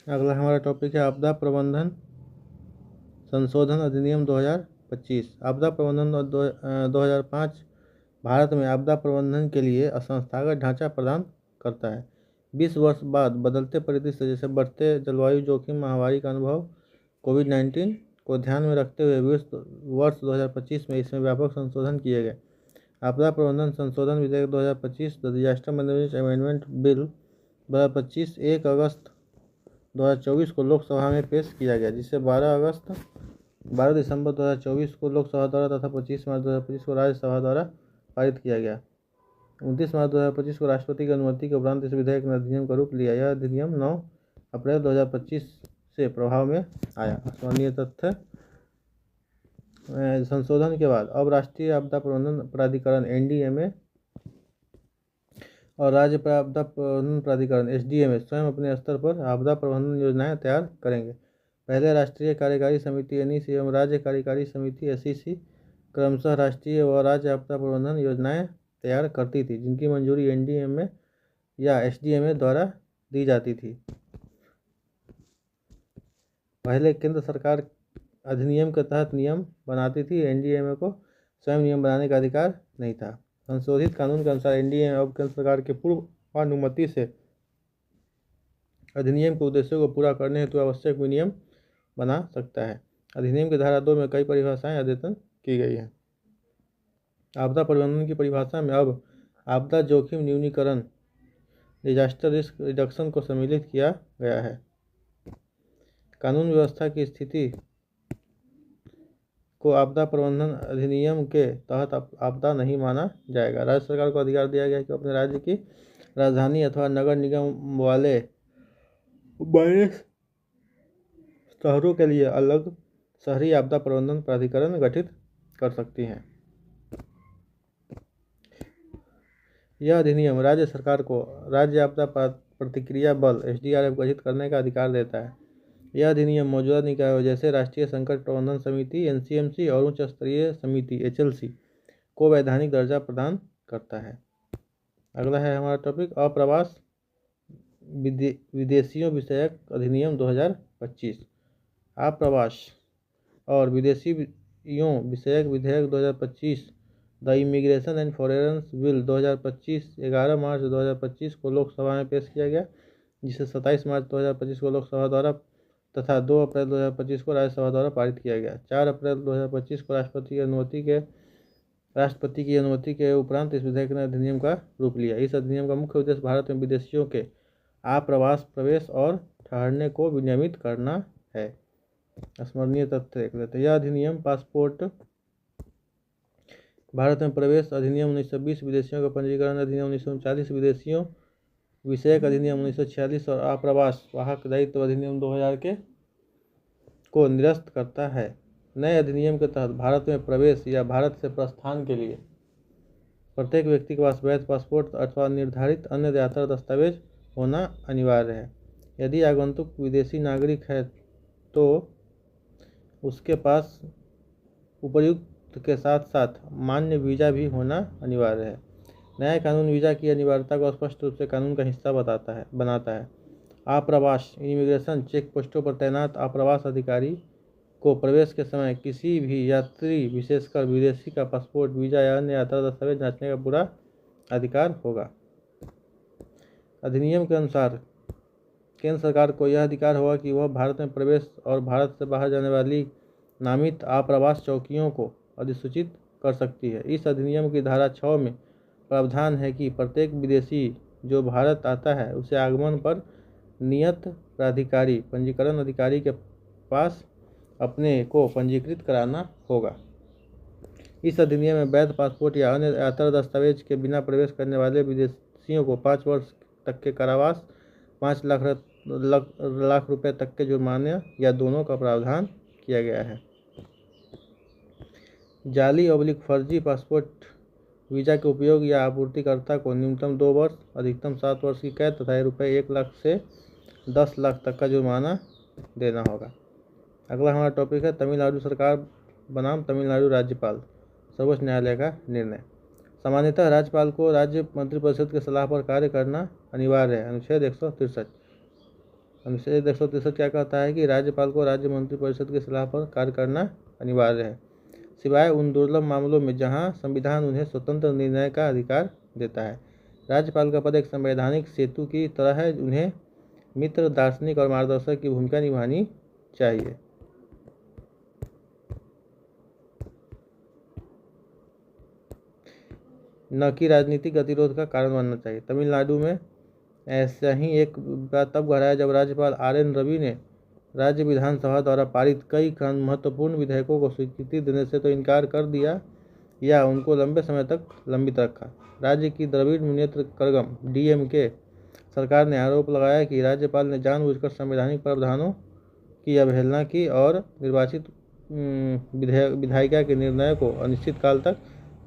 अगला हमारा टॉपिक है आपदा प्रबंधन संशोधन अधिनियम 2025। आपदा प्रबंधन 2005 भारत में आपदा प्रबंधन के लिए संस्थागत ढांचा प्रदान करता है। 20 वर्ष बाद बदलते परिदृश्य जैसे बढ़ते जलवायु जोखिम, महामारी का अनुभव, कोविड-19 को ध्यान में रखते हुए वर्ष 2025 में इसमें व्यापक संशोधन किए गए। आपदा प्रबंधन संशोधन विधेयक 2025 the disaster management amendment bill 2025 1 अगस्त 2024 को लोकसभा में पेश किया गया, जिसे 12 दिसंबर 2024 को लोकसभा द्वारा तथा 25 मार्च 2025 को राज्यसभा द्वारा पारित किया गया। 29 मार्च 2025 को राष्ट्रपति की अनुमति के उपरांत इस विधेयक ने अधिनियम का रूप लिया। यह अधिनियम 9 अप्रैल 2025 से प्रभाव में आया। स्मरणीय तथ्य, संशोधन के बाद अब राष्ट्रीय आपदा प्रबंधन प्राधिकरण NDMA और राज्य आपदा प्रबंधन प्राधिकरण SDMA स्वयं अपने स्तर पर आपदा प्रबंधन योजनाएं तैयार करेंगे। पहले राष्ट्रीय कार्यकारी समिति NEC एवं राज्य कार्यकारी समिति SEC क्रमशः राष्ट्रीय व राज्य आपदा प्रबंधन योजनाएं तैयार करती थी, जिनकी मंजूरी NDMA या SDMA द्वारा दी जाती थी। पहले केंद्र सरकार अधिनियम के तहत नियम बनाती थी, NDMA को स्वयं नियम बनाने का अधिकार नहीं था। संशोधित कानून के अनुसार NDMA अब केंद्र सरकार के पूर्व अनुमति से अधिनियम के उद्देश्यों को पूरा करने हेतु आवश्यक विनियम बना सकता है। अधिनियम की धारा 2 में कई परिभाषाएं अद्यतन की गई हैं। आपदा प्रबंधन की परिभाषा में अब आपदा जोखिम न्यूनीकरण डिजास्टर रिस्क रिडक्शन को सम्मिलित किया गया है। कानून व्यवस्था की स्थिति को आपदा प्रबंधन अधिनियम के तहत आपदा नहीं माना जाएगा। राज्य सरकार को अधिकार दिया गया है कि अपने राज्य की राजधानी अथवा नगर निगम वाले बड़े शहरों के लिए अलग शहरी आपदा प्रबंधन प्राधिकरण गठित कर सकती हैं। यह अधिनियम राज्य सरकार को राज्य आपदा प्रतिक्रिया बल SDRF गठित करने का अधिकार देता है। यह अधिनियम मौजूदा निकायों जैसे राष्ट्रीय संकट प्रबंधन समिति NCMC और उच्च स्तरीय समिति HLC को वैधानिक दर्जा प्रदान करता है। अगला है हमारा टॉपिक अप्रवास विदेशियों विषयक अधिनियम 2025। आप्रवास और विदेशियों विषयक विधेयक 2025 the immigration and foreigners bill 2025 11 मार्च 2025 को लोकसभा में पेश किया गया, जिसे 27 मार्च 2025 को लोकसभा द्वारा तथा 2 अप्रैल 2025 को राज्यसभा द्वारा पारित किया गया। 4 अप्रैल 2025 को राष्ट्रपति की अनुमति के उपरांत इस विधेयक ने अधिनियम का रूप लिया। इस अधिनियम का मुख्य उद्देश्य भारत में विदेशियों के आप्रवास, प्रवेश और ठहरने को विनियमित करना है। स्मरणीय तथ्य देख लेते हैं। यह अधिनियम पासपोर्ट भारत में प्रवेश अधिनियम 1920, विदेशियों का पंजीकरण अधिनियम 1939, विदेशियों विषयक अधिनियम 1946 और आप्रवास वाहक दायित्व अधिनियम 2000 को निरस्त करता है। नए अधिनियम के तहत भारत में प्रवेश या भारत से प्रस्थान के लिए प्रत्येक व्यक्ति के पास वैध पासपोर्ट अथवा निर्धारित अन्य यात्रा दस्तावेज होना अनिवार्य है। यदि आगंतुक विदेशी नागरिक है तो उसके पास उपर्युक्त के साथ साथ मान्य वीज़ा भी होना अनिवार्य है। नया कानून वीज़ा की अनिवार्यता को स्पष्ट रूप से कानून का हिस्सा बनाता है। आप्रवास इमिग्रेशन चेक पोस्टों पर तैनात आप्रवास अधिकारी को प्रवेश के समय किसी भी यात्री, विशेषकर विदेशी का पासपोर्ट, वीज़ा या अन्य यात्रा दस्तावेज जांचने का पूरा अधिकार होगा। अधिनियम के अनुसार केंद्र सरकार को यह अधिकार होगा कि वह भारत में प्रवेश और भारत से बाहर जाने वाली नामित आप्रवास चौकियों को अधिसूचित कर सकती है। इस अधिनियम की धारा 6 में प्रावधान है कि प्रत्येक विदेशी जो भारत आता है उसे आगमन पर नियत प्राधिकारी पंजीकरण अधिकारी के पास अपने को पंजीकृत कराना होगा। इस अधिनियम में वैध पासपोर्ट या अन्य यात्रा दस्तावेज के बिना प्रवेश करने वाले विदेशियों को 5 वर्ष तक के कारावास, 5 लाख रुपए तक के जुर्माने या दोनों का प्रावधान किया गया है। जाली/फर्जी पासपोर्ट वीज़ा के उपयोग या आपूर्तिकर्ता को न्यूनतम 2 वर्ष, अधिकतम 7 वर्ष की कैद तथा रुपये 1 लाख से 10 लाख तक का जुर्माना देना होगा। अगला हमारा टॉपिक है तमिलनाडु सरकार बनाम तमिलनाडु राज्यपाल, सर्वोच्च न्यायालय का निर्णय। सामान्यतः राज्यपाल को राज्य मंत्रिपरिषद की सलाह पर कार्य करना अनिवार्य है। अनुच्छेद 163 क्या कहता है कि राज्यपाल को राज्य मंत्रिपरिषद की सलाह पर कार्य करना अनिवार्य है, सिवाय उन दुर्लभ मामलों में जहां संविधान उन्हें स्वतंत्र निर्णय का अधिकार देता है। राज्यपाल का पद एक संवैधानिक सेतु की तरह है, उन्हें मित्र, दार्शनिक और मार्गदर्शक की भूमिका निभानी चाहिए। न कि राजनीतिक गतिरोध का कारण बनना चाहिए। तमिलनाडु में ऐसा ही एक बात तब गहराया जब राज्यपाल RN रवि ने राज्य विधानसभा द्वारा पारित कई महत्वपूर्ण विधेयकों को स्वीकृति देने से तो इनकार कर दिया या उनको लंबे समय तक लंबित रखा। राज्य की द्रविड़ मुनेत्र कड़गम DMK सरकार ने आरोप लगाया कि राज्यपाल ने जानबूझकर संवैधानिक प्रावधानों की अवहेलना की और निर्वाचित विधायिका के निर्णय को अनिश्चित काल तक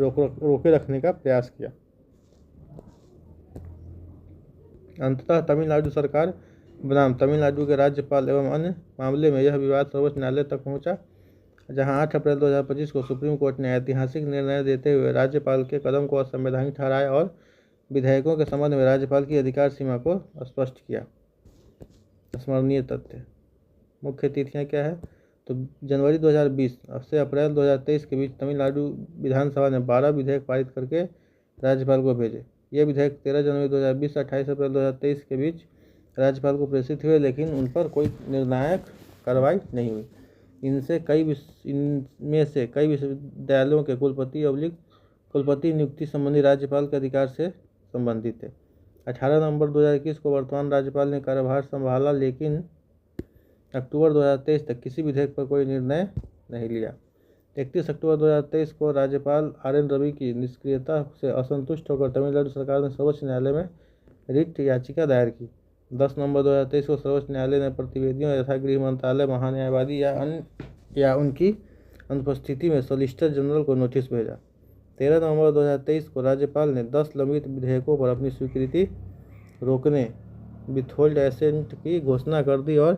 रोके रखने का प्रयास किया। अंततः तमिलनाडु सरकार बनाम तमिलनाडु के राज्यपाल एवं अन्य मामले में यह विवाद सर्वोच्च न्यायालय तक पहुंचा, जहां 8 अप्रैल 2025 को सुप्रीम कोर्ट ने ऐतिहासिक निर्णय देते हुए राज्यपाल के कदम को असंवैधानिक ठहराया और विधेयकों के संबंध में राज्यपाल की अधिकार सीमा को स्पष्ट किया। स्मरणीय तथ्य मुख्य तिथियां क्या है तो जनवरी 2020 से अप्रैल 2023 के बीच तमिलनाडु विधानसभा ने 12 विधेयक पारित करके राज्यपाल को भेजे। ये विधेयक 13 जनवरी 2020 से 28 अप्रैल 2023 के बीच राज्यपाल को प्रेषित हुए, लेकिन उन पर कोई निर्णायक कार्रवाई नहीं हुई। इनमें से कई विश्वविद्यालयों के कुलपति कुलपति नियुक्ति संबंधी राज्यपाल के अधिकार से संबंधित है। 18 नवंबर 2021 को वर्तमान राज्यपाल ने कार्यभार संभाला, लेकिन अक्टूबर 2023 तक किसी विधेयक पर कोई निर्णय नहीं लिया। 31 अक्टूबर 2023 को राज्यपाल RN रवि की निष्क्रियता से असंतुष्ट होकर तमिलनाडु सरकार ने सर्वोच्च न्यायालय में रिट याचिका दायर की। 10 नवंबर 2023 को सर्वोच्च न्यायालय ने प्रतिवेदियों यथा गृह मंत्रालय, महान्यायवादी या उनकी अनुपस्थिति में सॉलिसिटर जनरल को नोटिस भेजा। 13 नवंबर 2023 को राज्यपाल ने 10 लंबित विधेयकों पर अपनी स्वीकृति रोकने विथहोल्ड एसेंट की घोषणा कर दी और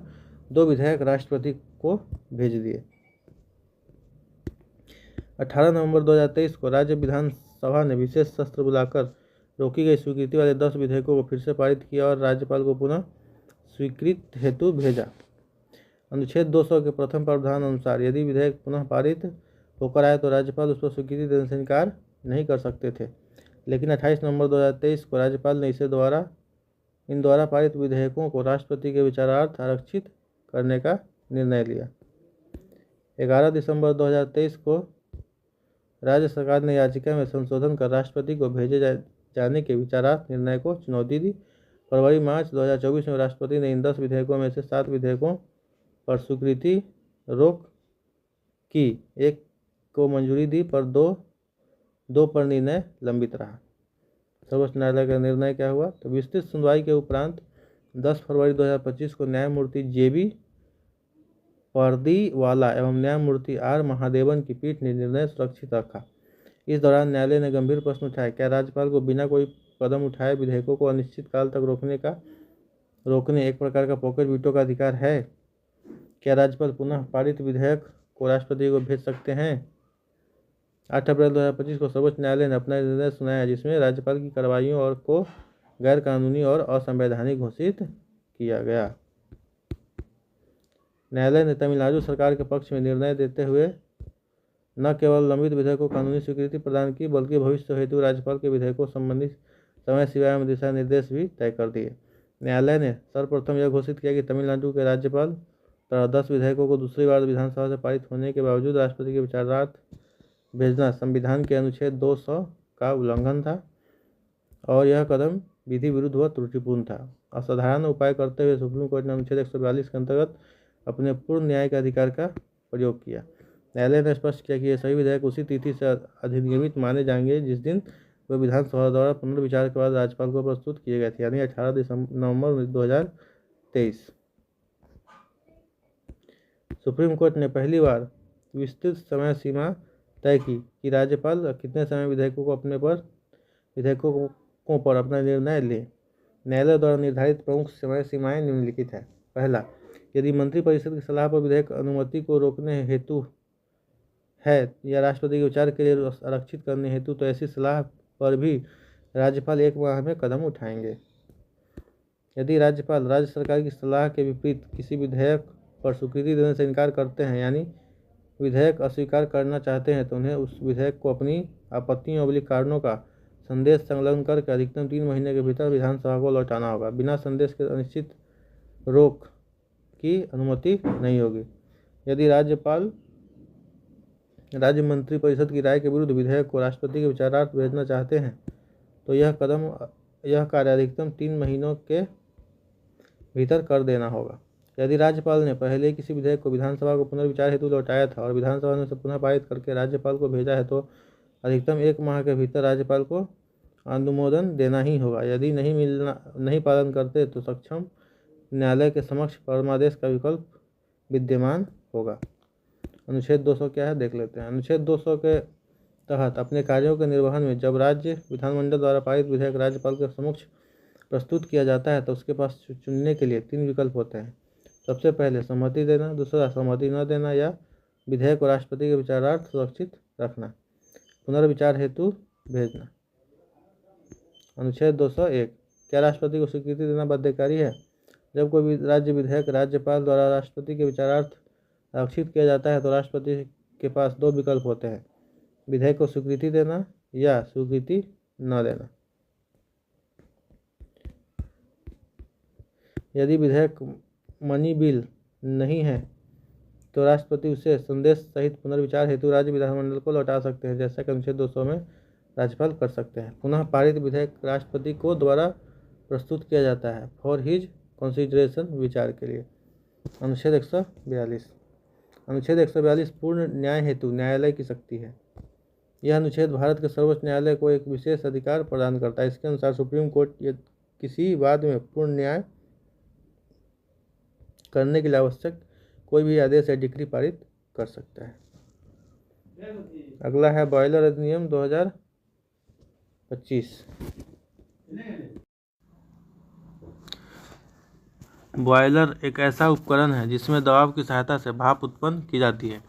2 विधेयक राष्ट्रपति को भेज दिए। 18 नवंबर 2023 को राज्य विधानसभा ने विशेष सत्र बुलाकर रोकी गई स्वीकृति वाले 10 विधेयकों को फिर से पारित किया और राज्यपाल को पुनः स्वीकृत हेतु भेजा। अनुच्छेद 200 के प्रथम प्रावधान अनुसार यदि विधेयक पुनः पारित होकर आए तो राज्यपाल उस पर स्वीकृति देने से इनकार नहीं कर सकते थे, लेकिन 28 नवंबर 2023 को राज्यपाल ने इन द्वारा पारित विधेयकों को राष्ट्रपति के विचारार्थ आरक्षित करने का निर्णय लिया। 11 दिसंबर 2023 को राज्य सरकार ने याचिका में संशोधन कर राष्ट्रपति को भेजे जाने के विचारार्थ निर्णय को चुनौती दी। फरवरी-मार्च 2024 में राष्ट्रपति ने इन 10 विधेयकों में से 7 विधेयकों पर स्वीकृति रोक की, 1 को मंजूरी दी, पर 2 पर निर्णय लंबित रहा। सर्वोच्च न्यायालय का निर्णय क्या हुआ? तो विस्तृत सुनवाई के उपरांत 10 फरवरी 2025 को न्यायमूर्ति JB पर्दीवाला एवं न्यायमूर्ति R महादेवन की पीठ ने निर्णय सुरक्षित रखा। इस दौरान न्यायालय ने गंभीर प्रश्न उठाए, क्या राज्यपाल को बिना कोई कदम उठाए विधेयकों को अनिश्चित काल तक रोकने एक प्रकार का पॉकेट वीटो का अधिकार है? क्या राज्यपाल पुनः पारित विधेयक को राष्ट्रपति को भेज सकते हैं? 8 अप्रैल 2025 को सर्वोच्च न्यायालय ने अपना निर्णय सुनाया, जिसमें राज्यपाल की कार्रवाइयों को गैर कानूनी और असंवैधानिक घोषित किया गया। न्यायालय ने तमिलनाडु सरकार के पक्ष में निर्णय देते हुए न केवल लंबित विधेयकों को कानूनी स्वीकृति प्रदान की, बल्कि भविष्य हेतु राज्यपाल के विधेयकों संबंधी समय सीमा एवं दिशा निर्देश भी तय कर दिए। न्यायालय ने सर्वप्रथम यह घोषित किया कि तमिलनाडु के राज्यपाल द्वारा 10 विधेयकों को दूसरी बार विधानसभा से पारित होने के बावजूद राष्ट्रपति के विचारार्थ भेजना संविधान के अनुच्छेद 200 का उल्लंघन था और यह कदम विधि विरुद्ध व त्रुटिपूर्ण था। असाधारण उपाय करते हुए सुप्रीम कोर्ट ने अनुच्छेद 142 के अंतर्गत अपने पूर्ण न्याय के अधिकार का प्रयोग किया। न्यायालय ने स्पष्ट किया कि ये सभी विधेयक उसी तिथि से अधिनियमित माने जाएंगे जिस दिन वे विधानसभा द्वारा पुनर्विचार के बाद राज्यपाल को प्रस्तुत किए गए थे, यानी 18 नवंबर 2023। सुप्रीम कोर्ट ने पहली बार विस्तृत समय सीमा तय की कि राज्यपाल कितने समय विधेयकों पर अपना निर्णय ले। न्यायालय द्वारा निर्धारित प्रमुख समय सीमाएं निम्नलिखित है। पहला, यदि मंत्रिपरिषद की सलाह पर विधेयक अनुमति को रोकने हेतु है या राष्ट्रपति के विचार के लिए आरक्षित करने हेतु, तो ऐसी सलाह पर भी राज्यपाल 1 माह में कदम उठाएंगे। यदि राज्यपाल राज्य सरकार की सलाह के विपरीत किसी विधेयक पर स्वीकृति देने से इनकार करते हैं, यानी विधेयक अस्वीकार करना चाहते हैं, तो उन्हें उस विधेयक को अपनी आपत्तियों कारणों का संदेश संलग्न करके अधिकतम 3 महीने के भीतर विधानसभा को लौटाना होगा। बिना संदेश के अनिश्चित रोक की अनुमति नहीं होगी। यदि राज्य मंत्रिपरिषद की राय के विरुद्ध विधेयक को राष्ट्रपति के विचारार्थ भेजना चाहते हैं, तो यह कार्य अधिकतम 3 महीनों के भीतर कर देना होगा। यदि राज्यपाल ने पहले किसी विधेयक को विधानसभा को पुनर्विचार हेतु लौटाया था और विधानसभा ने उसे पुनः पारित करके राज्यपाल को भेजा है, तो अधिकतम 1 माह के भीतर राज्यपाल को अनुमोदन देना ही होगा। यदि नहीं पालन करते तो सक्षम न्यायालय के समक्ष परमादेश का विकल्प विद्यमान होगा। अनुच्छेद 200 क्या है देख लेते हैं। अनुच्छेद 200 के तहत अपने कार्यों के निर्वहन में जब राज्य विधानमंडल द्वारा पारित विधेयक राज्यपाल के समक्ष प्रस्तुत किया जाता है, तो उसके पास चुनने के लिए 3 विकल्प होते हैं। सबसे पहले सहमति देना, दूसरा सहमति न देना, या विधेयक को राष्ट्रपति के विचारार्थ सुरक्षित रखना, पुनर्विचार हेतु भेजना। अनुच्छेद 201, क्या राष्ट्रपति को स्वीकृति देना बाध्यकारी है? जब कोई राज्य विधेयक राज्यपाल द्वारा राष्ट्रपति के विचारार्थ आरक्षित किया जाता है, तो राष्ट्रपति के पास 2 विकल्प होते हैं, विधेयक को स्वीकृति देना या स्वीकृति न देना। यदि विधेयक मनी बिल नहीं है, तो राष्ट्रपति उसे संदेश सहित पुनर्विचार हेतु राज्य विधानमंडल को लौटा सकते हैं, जैसा कि अनुच्छेद 200 में राज्यपाल कर सकते हैं। पुनः पारित विधेयक राष्ट्रपति को द्वारा प्रस्तुत किया जाता है फॉर हिज कंसिडरेशन, विचार के लिए। अनुच्छेद 142। अनुच्छेद 142 पूर्ण न्याय हेतु न्यायालय की शक्ति है। यह अनुच्छेद भारत के सर्वोच्च न्यायालय को एक विशेष अधिकार प्रदान करता है। इसके अनुसार सुप्रीम कोर्ट किसी वाद में पूर्ण न्याय करने के लिए आवश्यक कोई भी आदेश या डिक्री पारित कर सकता है। अगला है बॉयलर अधिनियम 2025। बॉयलर एक ऐसा उपकरण है जिसमें दबाव की सहायता से भाप उत्पन्न की जाती है।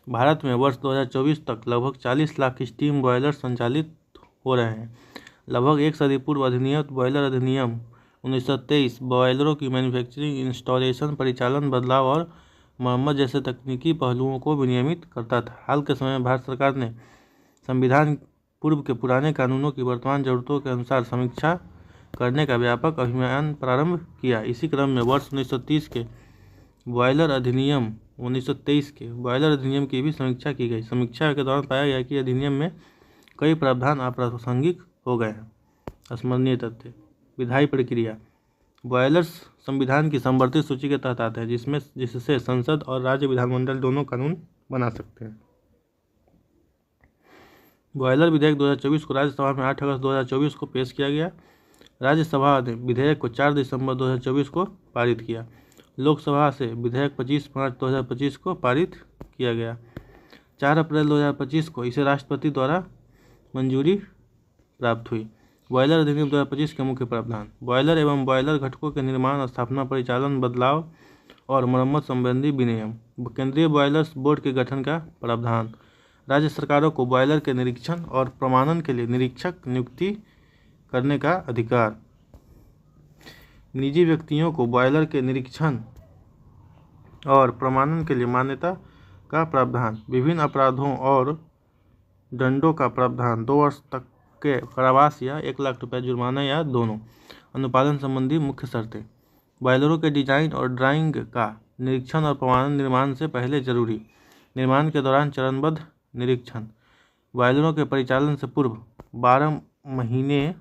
भारत में वर्ष 2024 तक लगभग 40 लाख स्टीम बॉयलर संचालित हो रहे हैं। लगभग एक सदी पूर्व अधिनियम बॉयलर अधिनियम 1923 बॉयलरों की मैन्युफैक्चरिंग, इंस्टॉलेशन, परिचालन, बदलाव और मरम्मत जैसे तकनीकी पहलुओं को विनियमित करता था। हाल के समय में भारत सरकार ने संविधान पूर्व के पुराने कानूनों की वर्तमान जरूरतों के अनुसार समीक्षा करने का व्यापक अभियान प्रारंभ किया। इसी क्रम में वर्ष 1923 के बॉयलर अधिनियम 1923 के बॉयलर अधिनियम की भी समीक्षा की गई। समीक्षा के दौरान पाया गया कि अधिनियम में कई प्रावधान अप्रासंगिक हो गए हैं। स्मरणीय तथ्य। विधायी प्रक्रिया। बॉयलर्स संविधान की समवर्ती सूची के तहत आते हैं जिससे संसद और राज्य विधानमंडल दोनों कानून बना सकते हैं। बॉयलर विधेयक 2024 को राज्यसभा में 8 अगस्त 2024 को पेश किया गया। राज्यसभा ने विधेयक को 4 दिसंबर 2024 को पारित किया। लोकसभा से विधेयक 25 मार्च 2025 को पारित किया गया। 4 अप्रैल 2025 को इसे राष्ट्रपति द्वारा मंजूरी प्राप्त हुई। बॉयलर अधिनियम 2025 के मुख्य प्रावधान। बॉयलर एवं बॉयलर घटकों के निर्माण, स्थापना, परिचालन, बदलाव और मरम्मत संबंधी विनियम। केंद्रीय बॉयलर्स बोर्ड के गठन का प्रावधान। राज्य सरकारों को बॉयलर के निरीक्षण और प्रमाणन के लिए निरीक्षक नियुक्ति करने का अधिकार। निजी व्यक्तियों को बॉयलर के निरीक्षण और प्रमाणन के लिए मान्यता का प्रावधान। विभिन्न अपराधों और दंडों का प्रावधान। 2 वर्ष तक के कारावास या 1 लाख रुपये जुर्माना या दोनों। अनुपालन संबंधी मुख्य शर्तें। बॉयलरों के डिजाइन और ड्राइंग का निरीक्षण और प्रमाणन निर्माण से पहले जरूरी। निर्माण के दौरान चरणबद्ध निरीक्षण। बॉयलरों के परिचालन से पूर्व 12 महीने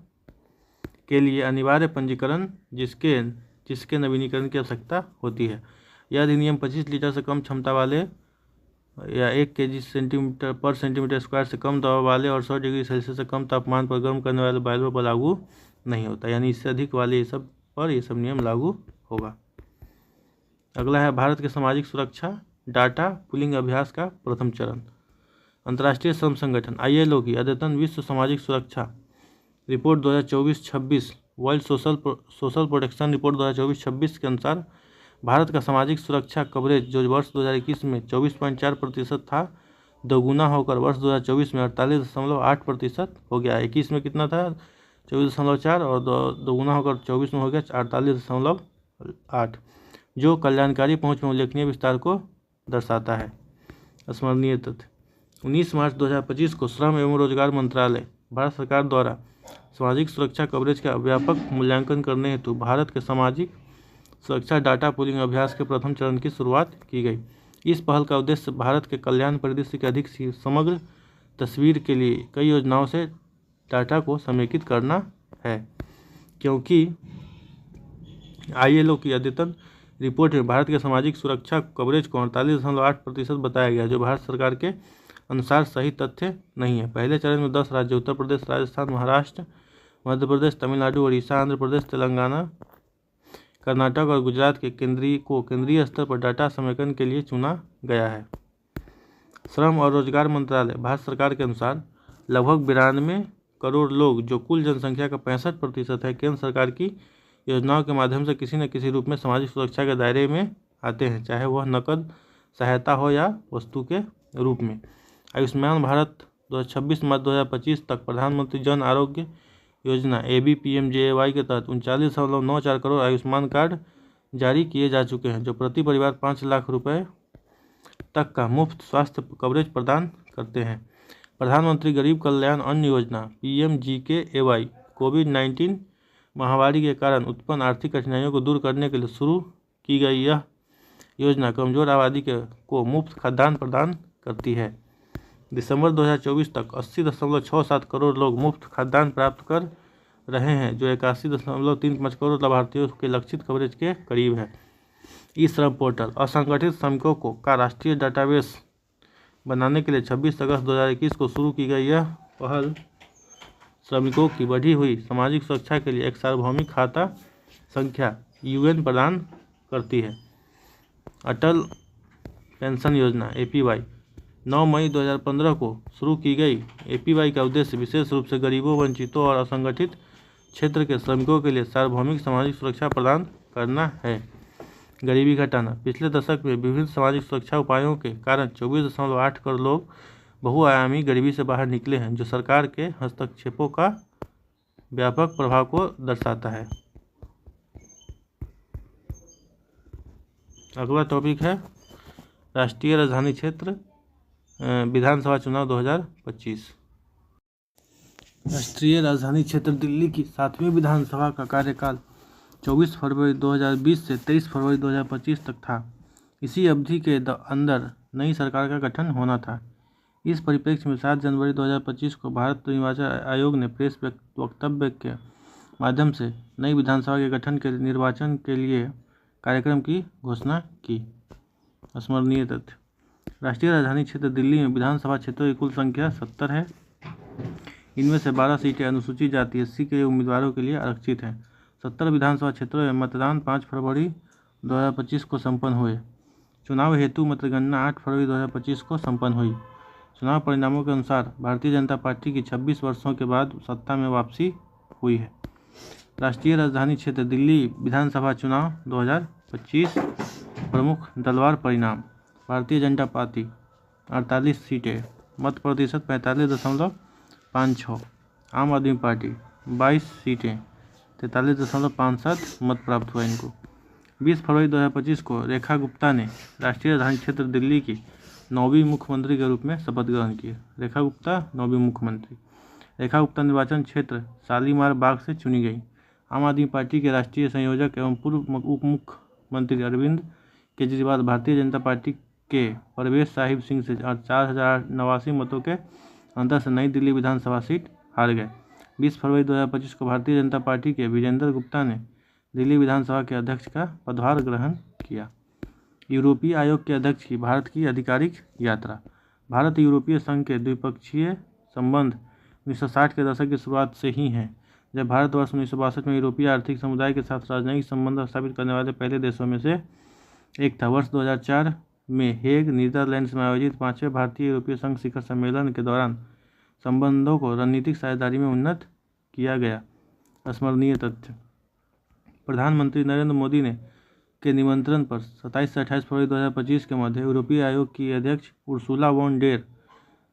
के लिए अनिवार्य पंजीकरण जिसके नवीनीकरण की आवश्यकता होती है। यह अधिनियम 25 लीटर से कम क्षमता वाले या 1 kg सेंटीमीटर स्क्वायर से कम दबाव वाले और 100 डिग्री सेल्सियस से कम तापमान पर गर्म करने वाले बॉयलरों पर लागू नहीं होता। यानी इससे अधिक वाले ये सब नियम लागू होगा। अगला है भारत के सामाजिक सुरक्षा डाटा पुलिंग अभ्यास का प्रथम चरण। अंतर्राष्ट्रीय श्रम संगठन ILO की अद्यतन विश्व सामाजिक सुरक्षा report 2024-26 world social protection report 2024-26 के अनुसार भारत का सामाजिक सुरक्षा कवरेज जो वर्ष 2021 में 24.4% था, दोगुना होकर वर्ष 2024 में 48.8% हो गया। 21 में कितना था? 24.4 और दोगुना होकर 24 में हो गया 48.8, जो कल्याणकारी पहुंच में उल्लेखनीय विस्तार को दर्शाता है। स्मरणीय तथ्य। 19 मार्च 2025 को श्रम एवं रोजगार मंत्रालय भारत सरकार द्वारा सामाजिक सुरक्षा कवरेज का व्यापक मूल्यांकन करने हेतु भारत के सामाजिक सुरक्षा डाटा पूलिंग अभ्यास के प्रथम चरण की शुरुआत की गई। इस पहल का उद्देश्य भारत के कल्याण परिदृश्य की अधिक समग्र तस्वीर के लिए कई योजनाओं से डाटा को समेकित करना है। क्योंकि ILO की अद्यतन रिपोर्ट में भारत के सामाजिक सुरक्षा कवरेज को 48.8% बताया गया, जो भारत सरकार के अनुसार सही तथ्य नहीं है। पहले चरण में 10 राज्य उत्तर प्रदेश, राजस्थान, महाराष्ट्र, मध्य प्रदेश, तमिलनाडु, उड़ीसा, आंध्र प्रदेश, तेलंगाना, कर्नाटक और गुजरात के केंद्रीय स्तर पर डाटा समेकन के लिए चुना गया है। श्रम और रोजगार मंत्रालय भारत सरकार के अनुसार लगभग 92 करोड़ लोग, जो कुल जनसंख्या का 65% है, केंद्र सरकार की योजनाओं के माध्यम से किसी न किसी रूप में सामाजिक सुरक्षा के दायरे में आते हैं, चाहे वह नकद सहायता हो या वस्तु के रूप में। आयुष्मान भारत 26 मार्च 2025 तक प्रधानमंत्री जन आरोग्य योजना ABPMJAY के तहत 39.94 करोड़ आयुष्मान कार्ड जारी किए जा चुके हैं, जो प्रति परिवार 5 लाख रुपए तक का मुफ्त स्वास्थ्य कवरेज प्रदान करते हैं। प्रधानमंत्री गरीब कल्याण अन्न योजना PMGKAY कोविड-19 महामारी के कारण उत्पन्न आर्थिक कठिनाइयों को दूर करने के लिए शुरू की गई यह योजना कमजोर आबादी को मुफ्त खाद्यान्न प्रदान करती है। दिसंबर 2024 तक 80.67 करोड़ लोग मुफ्त खाद्यान्न प्राप्त कर रहे हैं, जो 81.35 करोड़ लाभार्थियों के लक्षित कवरेज के करीब है। ई श्रम पोर्टल असंगठित श्रमिकों का राष्ट्रीय डाटाबेस बनाने के लिए 26 अगस्त 2021 को शुरू की गई यह पहल श्रमिकों की बढ़ी हुई सामाजिक सुरक्षा के लिए एक सार्वभौमिक खाता संख्या यूएन प्रदान करती है। अटल पेंशन योजना APY 9 मई 2015 को शुरू की गई। APY का उद्देश्य विशेष रूप से गरीबों, वंचितों और असंगठित क्षेत्र के श्रमिकों के लिए सार्वभौमिक सामाजिक सुरक्षा प्रदान करना है। गरीबी घटाना। पिछले दशक में विभिन्न सामाजिक सुरक्षा उपायों के कारण 24.8 करोड़ लोग बहुआयामी गरीबी से बाहर निकले हैं, जो सरकार के हस्तक्षेपों का व्यापक प्रभाव को दर्शाता है। अगला टॉपिक है राष्ट्रीय राजधानी क्षेत्र विधानसभा चुनाव 2025। राष्ट्रीय राजधानी क्षेत्र दिल्ली की 7वीं विधानसभा का कार्यकाल 24 फरवरी 2020 से 23 फरवरी 2025 तक था। इसी अवधि के अंदर नई सरकार का गठन होना था। इस परिप्रेक्ष्य में 7 जनवरी 2025 को भारत निर्वाचन आयोग ने प्रेस वक्तव्य के माध्यम से नई विधानसभा के गठन के निर्वाचन के लिए कार्यक्रम की घोषणा की। स्मरणीय तथ्य। राष्ट्रीय राजधानी क्षेत्र दिल्ली में विधानसभा क्षेत्रों की कुल संख्या 70 है। इनमें से 12 सीटें अनुसूचित जाति SC के उम्मीदवारों के लिए आरक्षित हैं। 70 विधानसभा क्षेत्रों में मतदान 5 फरवरी 2025 को संपन्न हुए। चुनाव हेतु मतगणना 8 फरवरी 2025 को संपन्न हुई। चुनाव परिणामों के अनुसार भारतीय जनता पार्टी की 26 वर्षों के बाद सत्ता में वापसी हुई है। राष्ट्रीय राजधानी क्षेत्र दिल्ली विधानसभा चुनाव 2025 प्रमुख दलवार परिणाम। भारतीय जनता पार्टी 48 सीटें, मत प्रतिशत 45.56। आम आदमी पार्टी 22 सीटें, 43.57 मत प्राप्त हुआ इनको। 20 फरवरी 2025 को रेखा गुप्ता ने राष्ट्रीय राजधानी क्षेत्र दिल्ली की 9वीं मुख्यमंत्री के रूप में शपथ ग्रहण की। रेखा गुप्ता 9वीं मुख्यमंत्री। रेखा गुप्ता निर्वाचन क्षेत्र शालीमार बाग से चुनी गई। आम आदमी पार्टी के राष्ट्रीय संयोजक एवं पूर्व उप मुख्यमंत्री अरविंद केजरीवाल भारतीय जनता पार्टी के परवेश साहिब सिंह से 4089 मतों के अंतर से नई दिल्ली विधानसभा सीट हार गए। 20 फरवरी 2025 को भारतीय जनता पार्टी के विजेंद्र गुप्ता ने दिल्ली विधानसभा के अध्यक्ष का पदभार ग्रहण किया। यूरोपीय आयोग के अध्यक्ष की भारत की आधिकारिक यात्रा। भारत यूरोपीय संघ के द्विपक्षीय संबंध 1960 के दशक की शुरुआत से ही हैं, जब भारतवर्ष 1962 में यूरोपीय आर्थिक समुदाय के साथ राजनयिक संबंध स्थापित करने वाले पहले देशों में से एक था। वर्ष 2004 में हेग, नीदरलैंड्स में आयोजित 5वें भारतीय यूरोपीय संघ शिखर सम्मेलन के दौरान संबंधों को रणनीतिक साझेदारी में उन्नत किया गया। स्मरणीय तथ्य। प्रधानमंत्री नरेंद्र मोदी ने के निमंत्रण पर 27 से 28 फरवरी 2025 के मध्य यूरोपीय आयोग की अध्यक्ष उर्सुला वॉन डेर।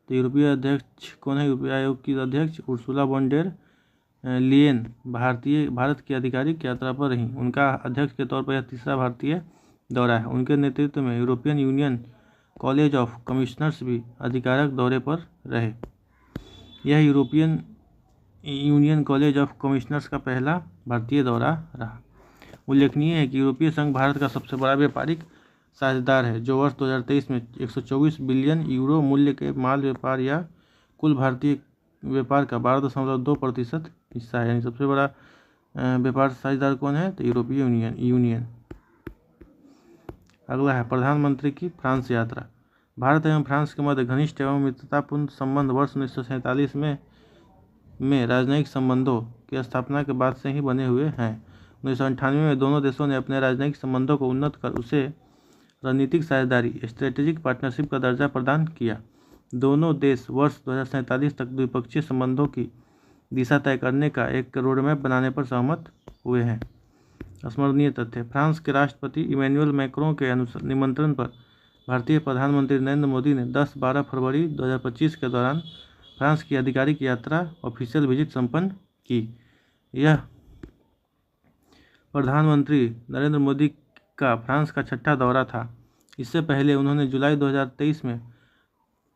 तो यूरोपीय अध्यक्ष कौन है? यूरोपीय आयोग की अध्यक्ष उर्सुला वॉन डेर लियन भारत की आधिकारिक यात्रा पर रहीं। उनका अध्यक्ष के तौर पर यह तीसरा भारतीय दौरा है। उनके नेतृत्व में European union college of commissioners भी आधिकारिक दौरे पर रहे। यह European union college of commissioners का पहला भारतीय दौरा रहा। उल्लेखनीय है कि यूरोपीय संघ भारत का सबसे बड़ा व्यापारिक साझेदार है, जो वर्ष 2023 में 124 बिलियन यूरो मूल्य के माल व्यापार या कुल भारतीय व्यापार का 12.2% हिस्सा है। यानी सबसे बड़ा व्यापार साझेदार कौन है? तो यूरोपीय यूनियन। अगला है प्रधानमंत्री की फ्रांस यात्रा। भारत एवं फ्रांस के मध्य घनिष्ठ एवं मित्रतापूर्ण संबंध वर्ष 1947 में राजनयिक संबंधों की स्थापना के बाद से ही बने हुए हैं। 1998 में दोनों देशों ने अपने राजनयिक संबंधों को उन्नत कर उसे रणनीतिक साझेदारी स्ट्रेटेजिक पार्टनरशिप का दर्जा प्रदान किया। दोनों देश वर्ष 2047 तक द्विपक्षीय संबंधों की दिशा तय करने का एक रोडमैप बनाने पर सहमत हुए हैं। स्मरणीय तथ्य। फ्रांस के राष्ट्रपति इमैनुअल मैक्रों के निमंत्रण पर भारतीय प्रधानमंत्री नरेंद्र मोदी ने 10-12 फरवरी 2025 के दौरान फ्रांस की आधिकारिक यात्रा ऑफिशियल विजिट संपन्न की। यह प्रधानमंत्री नरेंद्र मोदी का फ्रांस का 6ठा दौरा था। इससे पहले उन्होंने जुलाई 2023 में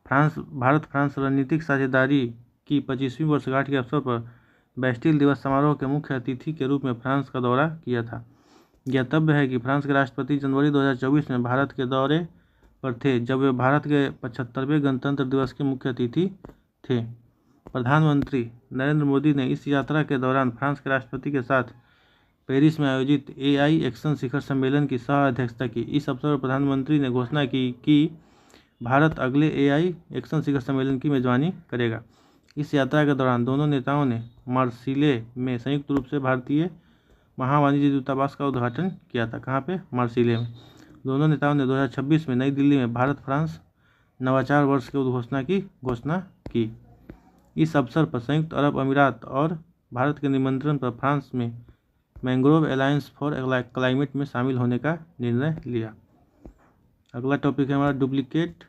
भारत फ्रांस रणनीतिक साझेदारी की 25वीं वर्षगांठ के अवसर पर बैस्टिल दिवस समारोह के मुख्य अतिथि के रूप में फ्रांस का दौरा किया था। ज्ञातव्य है कि फ्रांस के राष्ट्रपति जनवरी 2024 में भारत के दौरे पर थे जब वे भारत के 75वें गणतंत्र दिवस के मुख्य अतिथि थे। प्रधानमंत्री नरेंद्र मोदी ने इस यात्रा के दौरान फ्रांस के राष्ट्रपति के साथ पेरिस में आयोजित AI एक्शन शिखर सम्मेलन की सह अध्यक्षता की। इस अवसर पर प्रधानमंत्री ने घोषणा की कि भारत अगले AI एक्शन शिखर सम्मेलन की मेजबानी करेगा। इस यात्रा के दौरान दोनों नेताओं ने मार्सिले में संयुक्त रूप से भारतीय महावाणिज्य दूतावास का उद्घाटन किया था। कहाँ पे? मार्सिले में। दोनों नेताओं ने 2026 में नई दिल्ली में भारत फ्रांस नवाचार वर्ष के उद्घोषणा की। इस अवसर पर संयुक्त अरब अमीरात और भारत के निमंत्रण पर फ्रांस में मैंग्रोव अलायंस फॉर क्लाइमेट में शामिल होने का निर्णय लिया। अगला टॉपिक है हमारा डुप्लीकेट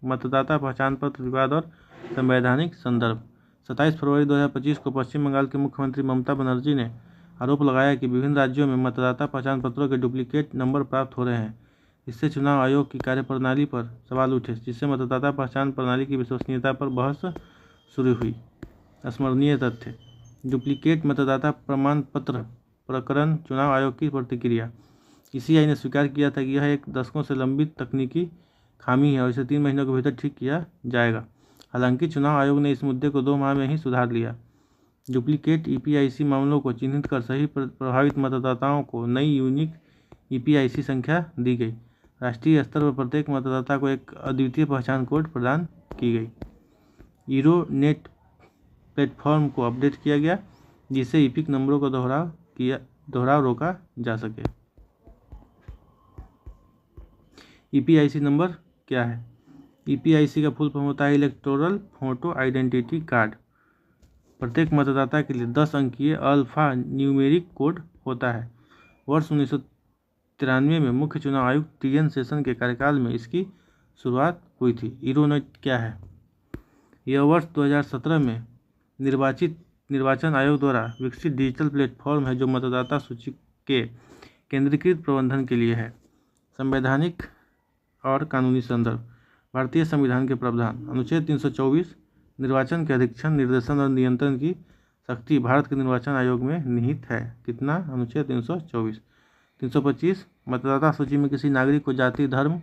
मतदाता पहचान पत्र विवाद और संवैधानिक संदर्भ। 27 फरवरी 2025 को पश्चिम बंगाल के मुख्यमंत्री ममता बनर्जी ने आरोप लगाया कि विभिन्न राज्यों में मतदाता पहचान पत्रों के डुप्लीकेट नंबर प्राप्त हो रहे हैं। इससे चुनाव आयोग की कार्यप्रणाली पर सवाल उठे, जिससे मतदाता पहचान प्रणाली की विश्वसनीयता पर बहस शुरू हुई। स्मरणीय तथ्य: डुप्लीकेट मतदाता प्रमाण पत्र प्रकरण चुनाव आयोग की प्रतिक्रिया। ECI ने स्वीकार किया था कि यह एक दशकों से लंबित तकनीकी खामी है और इसे 3 महीनों के भीतर ठीक किया जाएगा। हालांकि चुनाव आयोग ने इस मुद्दे को 2 माह में ही सुधार लिया। डुप्लीकेट EPIC मामलों को चिन्हित कर सही प्रभावित मतदाताओं को नई यूनिक EPIC संख्या दी गई। राष्ट्रीय स्तर पर प्रत्येक मतदाता को एक अद्वितीय पहचान कोड प्रदान की गई। यूरोनेट प्लेटफॉर्म को अपडेट किया गया, जिससे EPIC नंबरों को दोहराव रोका जा सके। EPIC नंबर क्या है? EPIC का फुल फॉर्म होता है इलेक्टोरल फोटो आइडेंटिटी कार्ड। प्रत्येक मतदाता के लिए 10 अंकीय अल्फा न्यूमेरिक कोड होता है। वर्ष 1993 में मुख्य चुनाव आयुक्त TN सेशन के कार्यकाल में इसकी शुरुआत हुई थी। यूरोनेट क्या है? यह वर्ष 2017 में निर्वाचन आयोग द्वारा विकसित डिजिटल प्लेटफॉर्म है जो मतदाता सूची के केंद्रीकृत प्रबंधन के लिए है। संवैधानिक और कानूनी संदर्भ: भारतीय संविधान के प्रावधान। अनुच्छेद 324 निर्वाचन के अधीक्षण, निर्देशन और नियंत्रण की शक्ति भारत के निर्वाचन आयोग में निहित है। कितना? अनुच्छेद 324। 325 मतदाता सूची में किसी नागरिक को जाति, धर्म,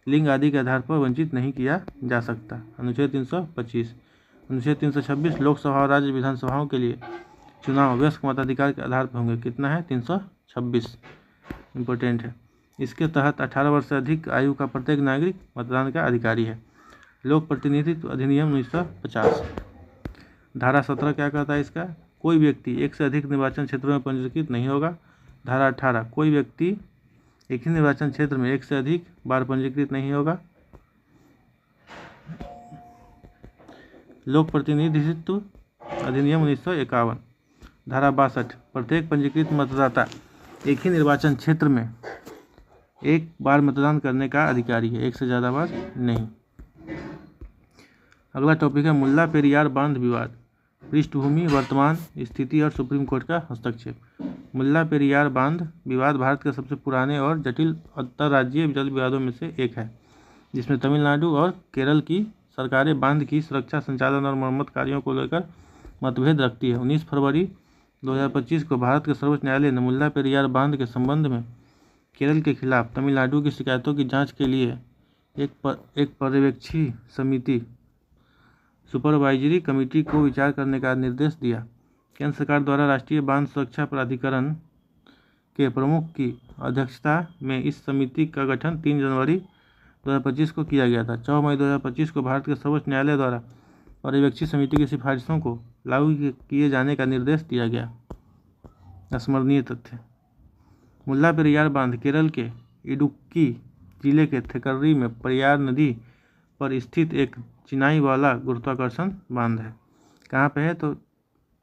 लिंग आदि के आधार पर वंचित नहीं किया जा सकता। अनुच्छेद 325। अनुच्छेद 326 लोकसभा और राज्य विधानसभाओं के लिए चुनाव वयस्क मताधिकार के आधार पर होंगे। कितना है? 326 इम्पोर्टेंट है। इसके तहत 18 वर्ष से अधिक आयु का प्रत्येक नागरिक मतदान का अधिकारी है। लोक प्रतिनिधित्व अधिनियम 1950। धारा 17 क्या कहता है इसका? कोई व्यक्ति एक से अधिक निर्वाचन क्षेत्रों में पंजीकृत नहीं होगा। धारा 18 कोई व्यक्ति एक ही निर्वाचन क्षेत्र में एक से अधिक बार पंजीकृत नहीं होगा। लोक प्रतिनिधित्व अधिनियम 1951। धारा 62 प्रत्येक पंजीकृत मतदाता एक ही निर्वाचन क्षेत्र में एक बार मतदान करने का अधिकारी है, एक से ज़्यादा बार नहीं। अगला टॉपिक है मुल्ला पेरियार बांध विवाद। पृष्ठभूमि, वर्तमान स्थिति और सुप्रीम कोर्ट का हस्तक्षेप। मुल्ला पेरियार बांध विवाद भारत के सबसे पुराने और जटिल अंतर्राज्यीय जल विवादों में से एक है, जिसमें तमिलनाडु और केरल की सरकारें बांध की सुरक्षा, संचालन और मरम्मत कार्यों को लेकर मतभेद रखती है। 19 फरवरी 2025 को भारत के सर्वोच्च न्यायालय ने मुल्ला पेरियार बांध के संबंध में केरल के खिलाफ तमिलनाडु की शिकायतों की जांच के लिए एक पर्यवेक्षी समिति सुपरवाइजरी कमेटी को विचार करने का निर्देश दिया। केंद्र सरकार द्वारा राष्ट्रीय बांध सुरक्षा प्राधिकरण के प्रमुख की अध्यक्षता में इस समिति का गठन 3 जनवरी 2025 को किया गया था। 4 मई 2025 को भारत के सर्वोच्च न्यायालय द्वारा पर्यवेक्षी समिति की सिफारिशों को लागू किए जाने का निर्देश दिया गया। स्मरणीय तथ्य: मुल्ला पेरियार बांध केरल के इडुक्की जिले के थेकर्री में पेरियार नदी पर स्थित एक चिनाई वाला गुरुत्वाकर्षण बांध है। कहाँ पे है? तो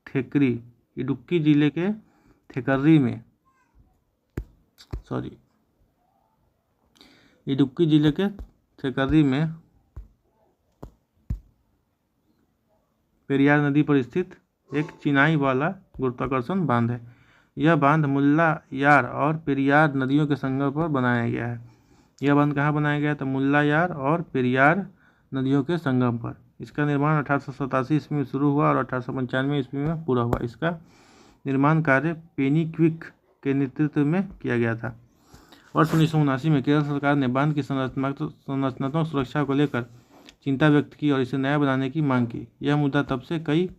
थेकरी, इडुक्की जिले के थेकर्री में, इडुक्की जिले के थेकर्री में पेरियार नदी पर स्थित एक चिनाई वाला गुरुत्वाकर्षण बांध है। यह बांध मुल्ला यार और पेरियार नदियों के संगम पर बनाया गया है। यह बांध कहाँ बनाया गया? तो मुल्ला यार और पेरियार नदियों के संगम पर। इसका निर्माण 1887 ईस्वी में शुरू हुआ और 1895 ईस्वी में पूरा हुआ। इसका निर्माण कार्य पेनीक्विक के नेतृत्व में किया गया था। वर्ष 1979 में केरल सरकार ने बांध की संरचनात्मक सुरक्षा को लेकर चिंता व्यक्त की और इसे नया बनाने की मांग की। यह मुद्दा तब से कई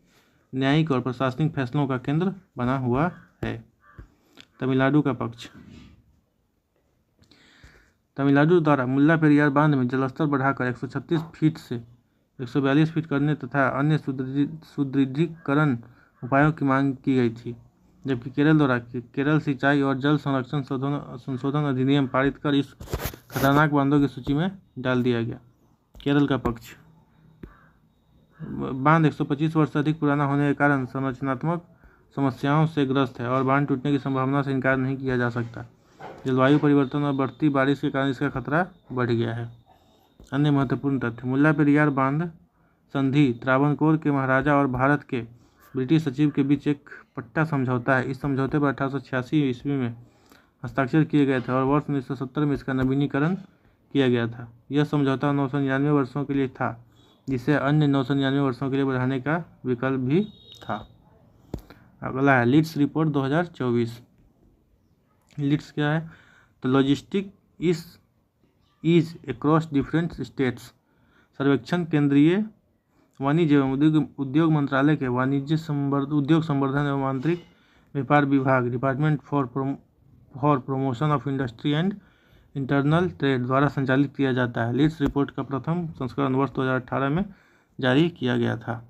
न्यायिक और प्रशासनिक फैसलों का केंद्र बना हुआ है। तमिलनाडु का पक्ष। तमिलनाडु द्वारा मुल्ला पेरियार बांध में जलस्तर बढ़ाकर 136 फीट से 142 फीट करने तथा अन्य सुदृढ़ीकरण उपायों की मांग की गई थी, जबकि केरल द्वारा केरल सिंचाई और जल संरक्षण संशोधन अधिनियम पारित कर इस खतरनाक बांधों की सूची में डाल दिया गया। केरल का पक्ष। बांध 125 वर्ष से अधिक पुराना होने के कारण संरचनात्मक समस्याओं से ग्रस्त है और बांध टूटने की संभावना से इनकार नहीं किया जा सकता। जलवायु परिवर्तन और बढ़ती बारिश के कारण इसका खतरा बढ़ गया है। अन्य महत्वपूर्ण तथ्य। मुल्ला पेरियार बांध संधि त्रावणकोर के महाराजा और भारत के ब्रिटिश सचिव के बीच एक पट्टा समझौता है। इस समझौते पर 1886 ईस्वी में हस्ताक्षर किए गए थे और वर्ष 1970 में इसका नवीनीकरण किया गया था। यह समझौता 999 वर्षों के लिए था, जिसे अन्य 999 वर्षों के लिए बढ़ाने का विकल्प भी था। अगला है लीड्स रिपोर्ट 2024। लीड्स क्या है? तो logistic is across different states. सर्वेक्षण केंद्रीय वाणिज्य एवं उद्योग मंत्रालय के उद्योग संवर्धन एवं आंतरिक व्यापार विभाग department for promotion of industry and internal trade द्वारा संचालित किया जाता है। लीड्स रिपोर्ट का प्रथम संस्करण वर्ष 2018 में जारी किया गया था।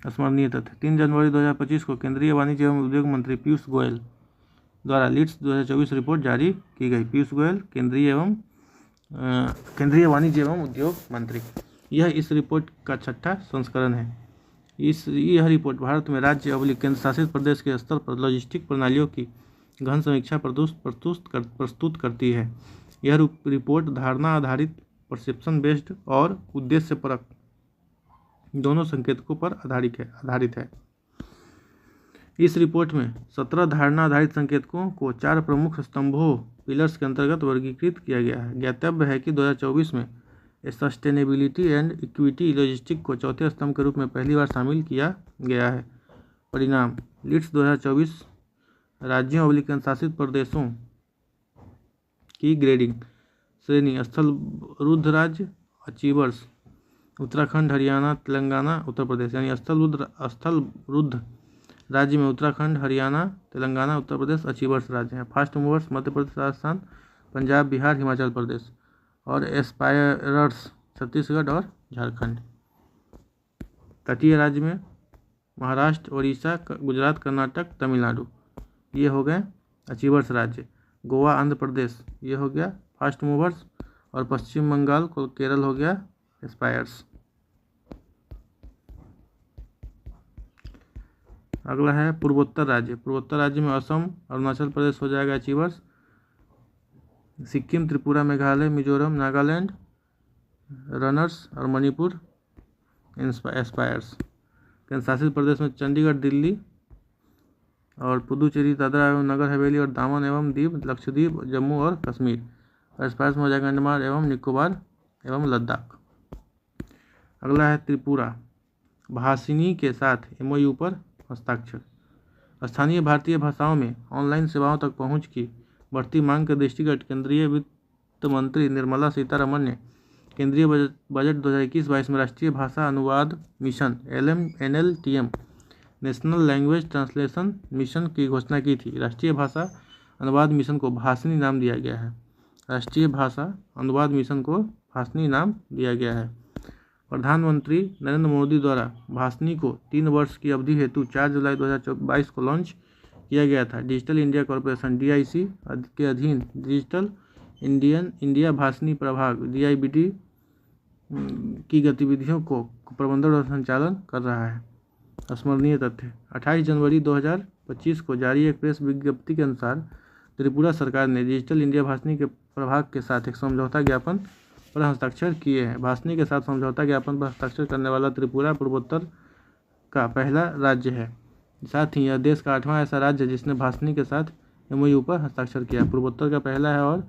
स्मरणीय तथ्य। 3 जनवरी 2025 को केंद्रीय वाणिज्य एवं उद्योग मंत्री पीयूष गोयल द्वारा लीड्स 2024 रिपोर्ट जारी की गई। पीयूष गोयल केंद्रीय वाणिज्य एवं उद्योग मंत्री। यह इस रिपोर्ट का 6ठा संस्करण है। यह रिपोर्ट भारत में राज्य और केंद्र शासित प्रदेश के स्तर पर लॉजिस्टिक प्रणालियों की गहन समीक्षा प्रस्तुत करती है। यह रिपोर्ट धारणा आधारित, परसेप्शन बेस्ड और उद्देश्य परक दोनों संकेतकों पर आधारित है। इस रिपोर्ट में 17 धारणा आधारित संकेतकों को 4 प्रमुख स्तंभों पिलर्स के अंतर्गत वर्गीकृत किया गया है। ज्ञातव्य है कि 2024 में सस्टेनेबिलिटी एंड इक्विटी लॉजिस्टिक को चौथे स्तंभ के रूप में पहली बार शामिल किया गया है। परिणाम। लीड्स 2024 राज्यों और केंद्र शासित प्रदेशों की ग्रेडिंग श्रेणी। स्थलबद्ध राज्य अचीवर्स उत्तराखंड, हरियाणा, तेलंगाना, उत्तर प्रदेश। यानी स्थलबद्ध राज्य में उत्तराखंड, हरियाणा, तेलंगाना, उत्तर प्रदेश अचीवर्स राज्य हैं। फास्ट मूवर्स मध्य प्रदेश, राजस्थान, पंजाब, बिहार, हिमाचल प्रदेश और एस्पायरर्स छत्तीसगढ़ और झारखंड। तटीय राज्य में महाराष्ट्र, उड़ीसा, गुजरात, कर्नाटक, तमिलनाडु, ये हो गए अचीवर्स राज्य। गोवा, आंध्र प्रदेश, ये हो गया फास्ट मूवर्स और पश्चिम बंगाल को केरल हो गया एस्पायर्स। अगला है पूर्वोत्तर राज्य। पूर्वोत्तर राज्य में असम, अरुणाचल प्रदेश हो जाएगा अचीवर्स। सिक्किम, त्रिपुरा, मेघालय, मिजोरम, नागालैंड रनर्स और मणिपुर एस्पायर्स। केंद्र शासित प्रदेश में चंडीगढ़, दिल्ली और पुदुचेरी, दादरा एवं नगर हवेली और दामन एवं दीव, लक्षद्वीप, जम्मू और कश्मीर। एस्पायर्स में हो जाएगा अंडमान एवं निकोबार एवं लद्दाख। अगला है त्रिपुरा। भाषिनी के साथ MOU पर हस्ताक्षर। स्थानीय भारतीय भाषाओं में ऑनलाइन सेवाओं तक पहुंच की बढ़ती मांग के दृष्टिगत केंद्रीय वित्त मंत्री निर्मला सीतारमण ने केंद्रीय बजट 2021-22 में राष्ट्रीय भाषा अनुवाद mission NLTM national language translation mission की घोषणा की थी। राष्ट्रीय भाषा अनुवाद मिशन को भाषिनी नाम दिया गया है। राष्ट्रीय भाषा अनुवाद मिशन को भाषिनी नाम दिया गया है। प्रधानमंत्री नरेंद्र मोदी द्वारा भाषिनी को 3 वर्ष की अवधि हेतु 4 जुलाई 2022 को लॉन्च किया गया था। डिजिटल इंडिया कॉरपोरेशन DIC के अधीन डिजिटल इंडिया भाषिनी प्रभाग DIBD की गतिविधियों को प्रबंधन और संचालन कर रहा है। स्मरणीय तथ्य। 28 जनवरी 2025 को जारी एक प्रेस विज्ञप्ति के अनुसार त्रिपुरा सरकार ने डिजिटल इंडिया भाषिनी के प्रभाग के साथ एक समझौता ज्ञापन पर हस्ताक्षर किए हैं। भाषिनी के साथ समझौता ज्ञापन पर हस्ताक्षर करने वाला त्रिपुरा पूर्वोत्तर का पहला राज्य है। साथ ही यह देश का 8वां ऐसा राज्य है जिसने भाषिनी के साथ MOU पर हस्ताक्षर किया। पूर्वोत्तर का पहला है और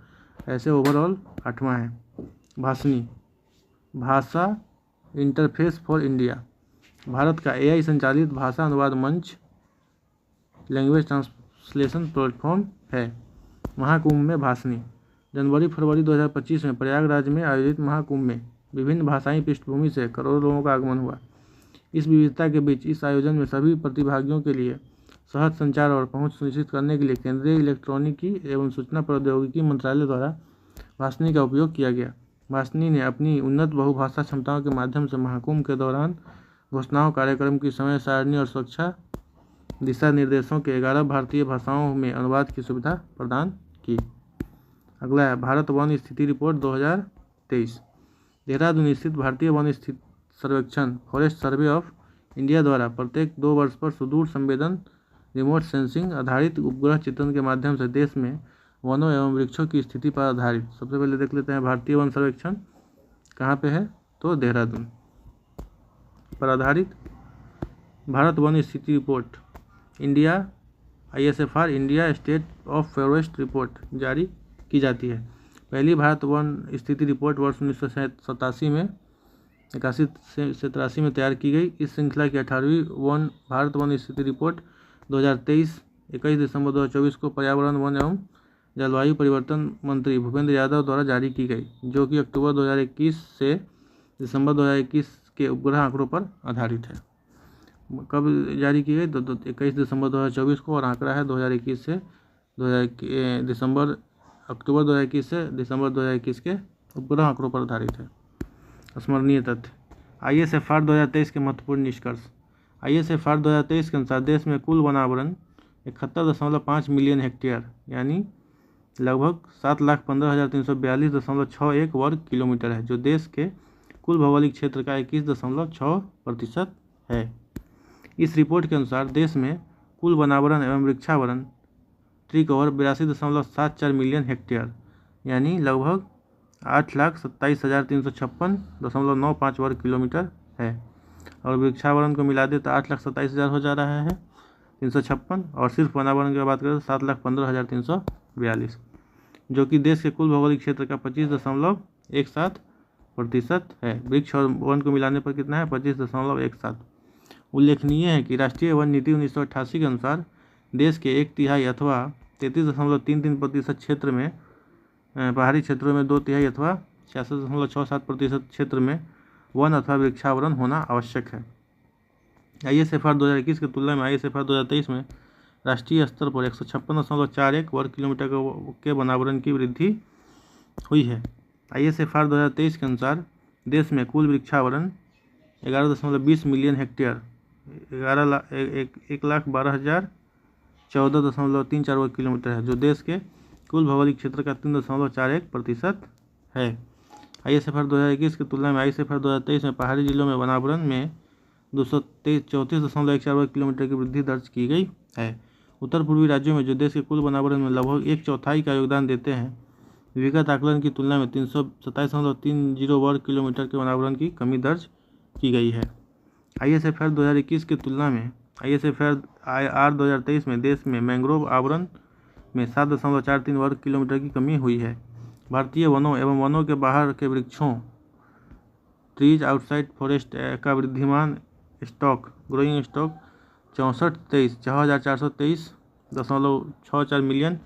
ऐसे ओवरऑल 8वां है। भाषिनी भाषा इंटरफेस फॉर इंडिया भारत का AI संचालित भाषा अनुवाद मंच लैंग्वेज ट्रांसलेशन प्लेटफॉर्म है। महाकुंभ में भाषणी। जनवरी फरवरी 2025 में प्रयागराज में आयोजित महाकुंभ में विभिन्न भाषाई पृष्ठभूमि से करोड़ों लोगों का आगमन हुआ। इस विविधता के बीच इस आयोजन में सभी प्रतिभागियों के लिए सहज संचार और पहुंच सुनिश्चित करने के लिए केंद्रीय इलेक्ट्रॉनिकी एवं सूचना प्रौद्योगिकी मंत्रालय द्वारा भाषणी का उपयोग किया गया। भाषणी ने अपनी उन्नत बहुभाषा क्षमताओं के माध्यम से महाकुंभ के दौरान घोषणाओं, कार्यक्रम की समय सारणी और सुरक्षा दिशा निर्देशों के 11 भारतीय भाषाओं में अनुवाद की सुविधा प्रदान की। अगला है भारत वन स्थिति रिपोर्ट 2023। देहरादून स्थित भारतीय वन स्थिति सर्वेक्षण फॉरेस्ट सर्वे ऑफ इंडिया द्वारा प्रत्येक 2 वर्ष पर सुदूर संवेदन रिमोट सेंसिंग आधारित उपग्रह चित्रण के माध्यम से देश में वनों एवं वृक्षों की स्थिति पर आधारित, सबसे पहले देख लेते हैं भारतीय वन सर्वेक्षण कहाँ पे है, तो देहरादून पर आधारित भारत वन स्थिति report India ISFR India state of forest report जारी की जाती है। पहली भारत वन स्थिति रिपोर्ट वर्ष 1987 में 81 से 83 में तैयार की गई। इस श्रृंखला की 18वीं भारत वन स्थिति रिपोर्ट 2023 21 दिसंबर 2024 को पर्यावरण, वन एवं जलवायु परिवर्तन मंत्री भूपेंद्र यादव द्वारा जारी की गई, जो कि अक्टूबर 2021 से दिसंबर 2021 के उपग्रह आंकड़ों पर आधारित है। कब जारी की गई, 21 दिसंबर 2024 को, और आंकड़ा है 2021 से अक्टूबर 2021 से दिसंबर 2021 के उपग्रह आंकड़ों पर आधारित है। स्मरणीय तथ्य ISFR 2023 के महत्वपूर्ण निष्कर्ष। ISFR 2023 के अनुसार देश में कुल वन आवरण 71.5 मिलियन हेक्टेयर यानी लगभग 7,15,342.61 वर्ग किलोमीटर है, जो देश के कुल भौगोलिक क्षेत्र का 21.6% है। इस रिपोर्ट के अनुसार देश में कुल वनावरण एवं वृक्षावरण ट्री कवर 82.74 मिलियन हेक्टेयर यानी लगभग 8,27,356.95 वर्ग किलोमीटर है, और वृक्षावरण को मिला दे तो 8,27,000 हो जा रहा है 356, और सिर्फ वनावरण की बात करें तो 7,15,342, जो कि देश के कुल भौगोलिक क्षेत्र का 25.17% है। वृक्ष और वन को मिलाने पर कितना है, 25.17। उल्लेखनीय है कि राष्ट्रीय वन नीति 1988 के अनुसार देश के 1/3 अथवा 33.33% क्षेत्र में पहाड़ी क्षेत्रों में 2/3 अथवा 66.67% क्षेत्र में वन अथवा वृक्षावरण होना आवश्यक है। ISFR 2021 की तुलना में ISFR 2023 में राष्ट्रीय स्तर पर 156.41 वर्ग किलोमीटर के वनावरण की वृद्धि हुई है। ISFR 2023 के अनुसार देश में कुल वृक्षावरण 11.20 मिलियन हेक्टेयर 1,12,014.34 वर्ग किलोमीटर है, जो देश के कुल भौगोलिक क्षेत्र का 3.41% है। ISFR 2021 की तुलना में ISFR 2023 में पहाड़ी जिलों में वनावरण में 234.14 वर्ग किलोमीटर की वृद्धि दर्ज की गई है। उत्तर पूर्वी राज्यों में, जो देश के कुल वनावरण में लगभग 1/4 का योगदान देते हैं, विगत आकलन की तुलना में 327.30 वर्ग किलोमीटर के वनावरण की कमी दर्ज की गई है। ISFR 2021 की तुलना में ISFR 2023 में देश में मैंग्रोव आवरण में 7.43 वर्ग किलोमीटर की कमी हुई है। भारतीय वनों एवं वनों के बाहर के वृक्षों ट्रीज आउटसाइड फॉरेस्ट का Wriddhiman stock growing stock 4,423.64 million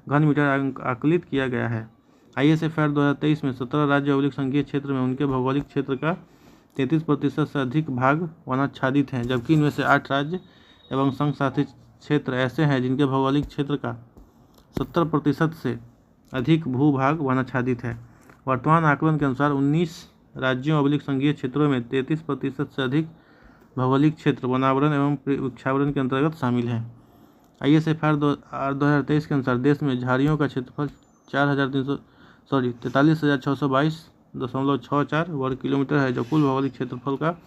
घन मीटर आकलित किया गया है। ISFR 2023 में 17 राज्य और संघीय क्षेत्र में उनके भौगोलिक क्षेत्र का 33% से अधिक भाग वनाच्छादित हैं, जबकि इनमें से 8 राज्य एवं संघ शासित क्षेत्र ऐसे हैं जिनके भौगोलिक क्षेत्र का 70% से अधिक भूभाग वनाच्छादित है। वर्तमान आकलन के अनुसार 19 राज्यों और संघीय क्षेत्रों में 33% से अधिक भौगोलिक क्षेत्र वनावरण एवं वृक्षावरण के अंतर्गत शामिल है। ISFR 2023 के अनुसार देश में झाड़ियों का क्षेत्रफल 43,622.64 वर्ग किलोमीटर है, जो कुल भौगोलिक क्षेत्रफल का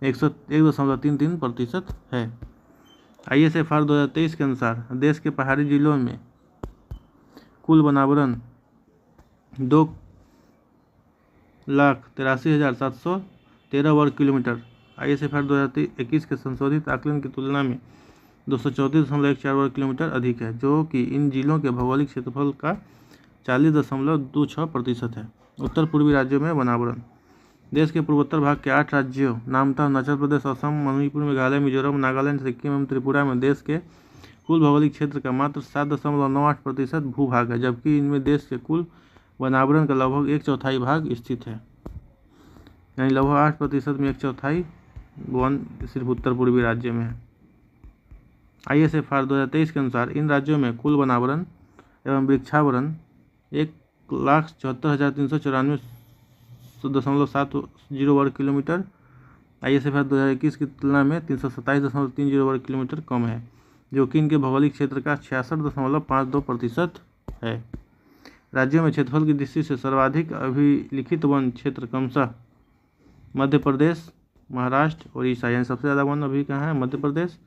101.33% है। ISFR 2023 के अनुसार देश के पहाड़ी जिलों में कुल वनावरण 2,83,713 वर्ग किलोमीटर ISFR 2021 के संशोधित आकलन की तुलना में 234.14 वर्ग किलोमीटर अधिक है, जो कि इन जिलों के भौगोलिक क्षेत्रफल का 40.26% है। उत्तर पूर्वी राज्यों में वनावरण देश के पूर्वोत्तर भाग के 8 राज्यों नामता, अरुणाचल प्रदेश, असम, मणिपुर, मेघालय, मिजोरम, नागालैंड, सिक्किम एवं त्रिपुरा में देश के कुल भौगोलिक क्षेत्र का मात्र 7.98% भूभाग है, जबकि इनमें देश के कुल वनावरण का लगभग 1/4 भाग स्थित है। यानी लगभग 8% में 1/4 वन सिर्फ उत्तर पूर्वी राज्य में है। ISFR 2023 के अनुसार इन राज्यों में कुल वनावरण एवं वृक्षावरण 1,74,394.70 वर्ग किलोमीटर ISFR 2021 की तुलना में 327.30 वर्ग किलोमीटर कम है, जो कि इनके भौगोलिक क्षेत्र का 66.52% है। राज्यों में क्षेत्रफल की दृष्टि से सर्वाधिक अभिलिखित वन क्षेत्र क्रमशः मध्य प्रदेश, महाराष्ट्र, उड़ीसा, यानी सबसे ज़्यादा वन अभी कहाँ है? मध्य प्रदेश,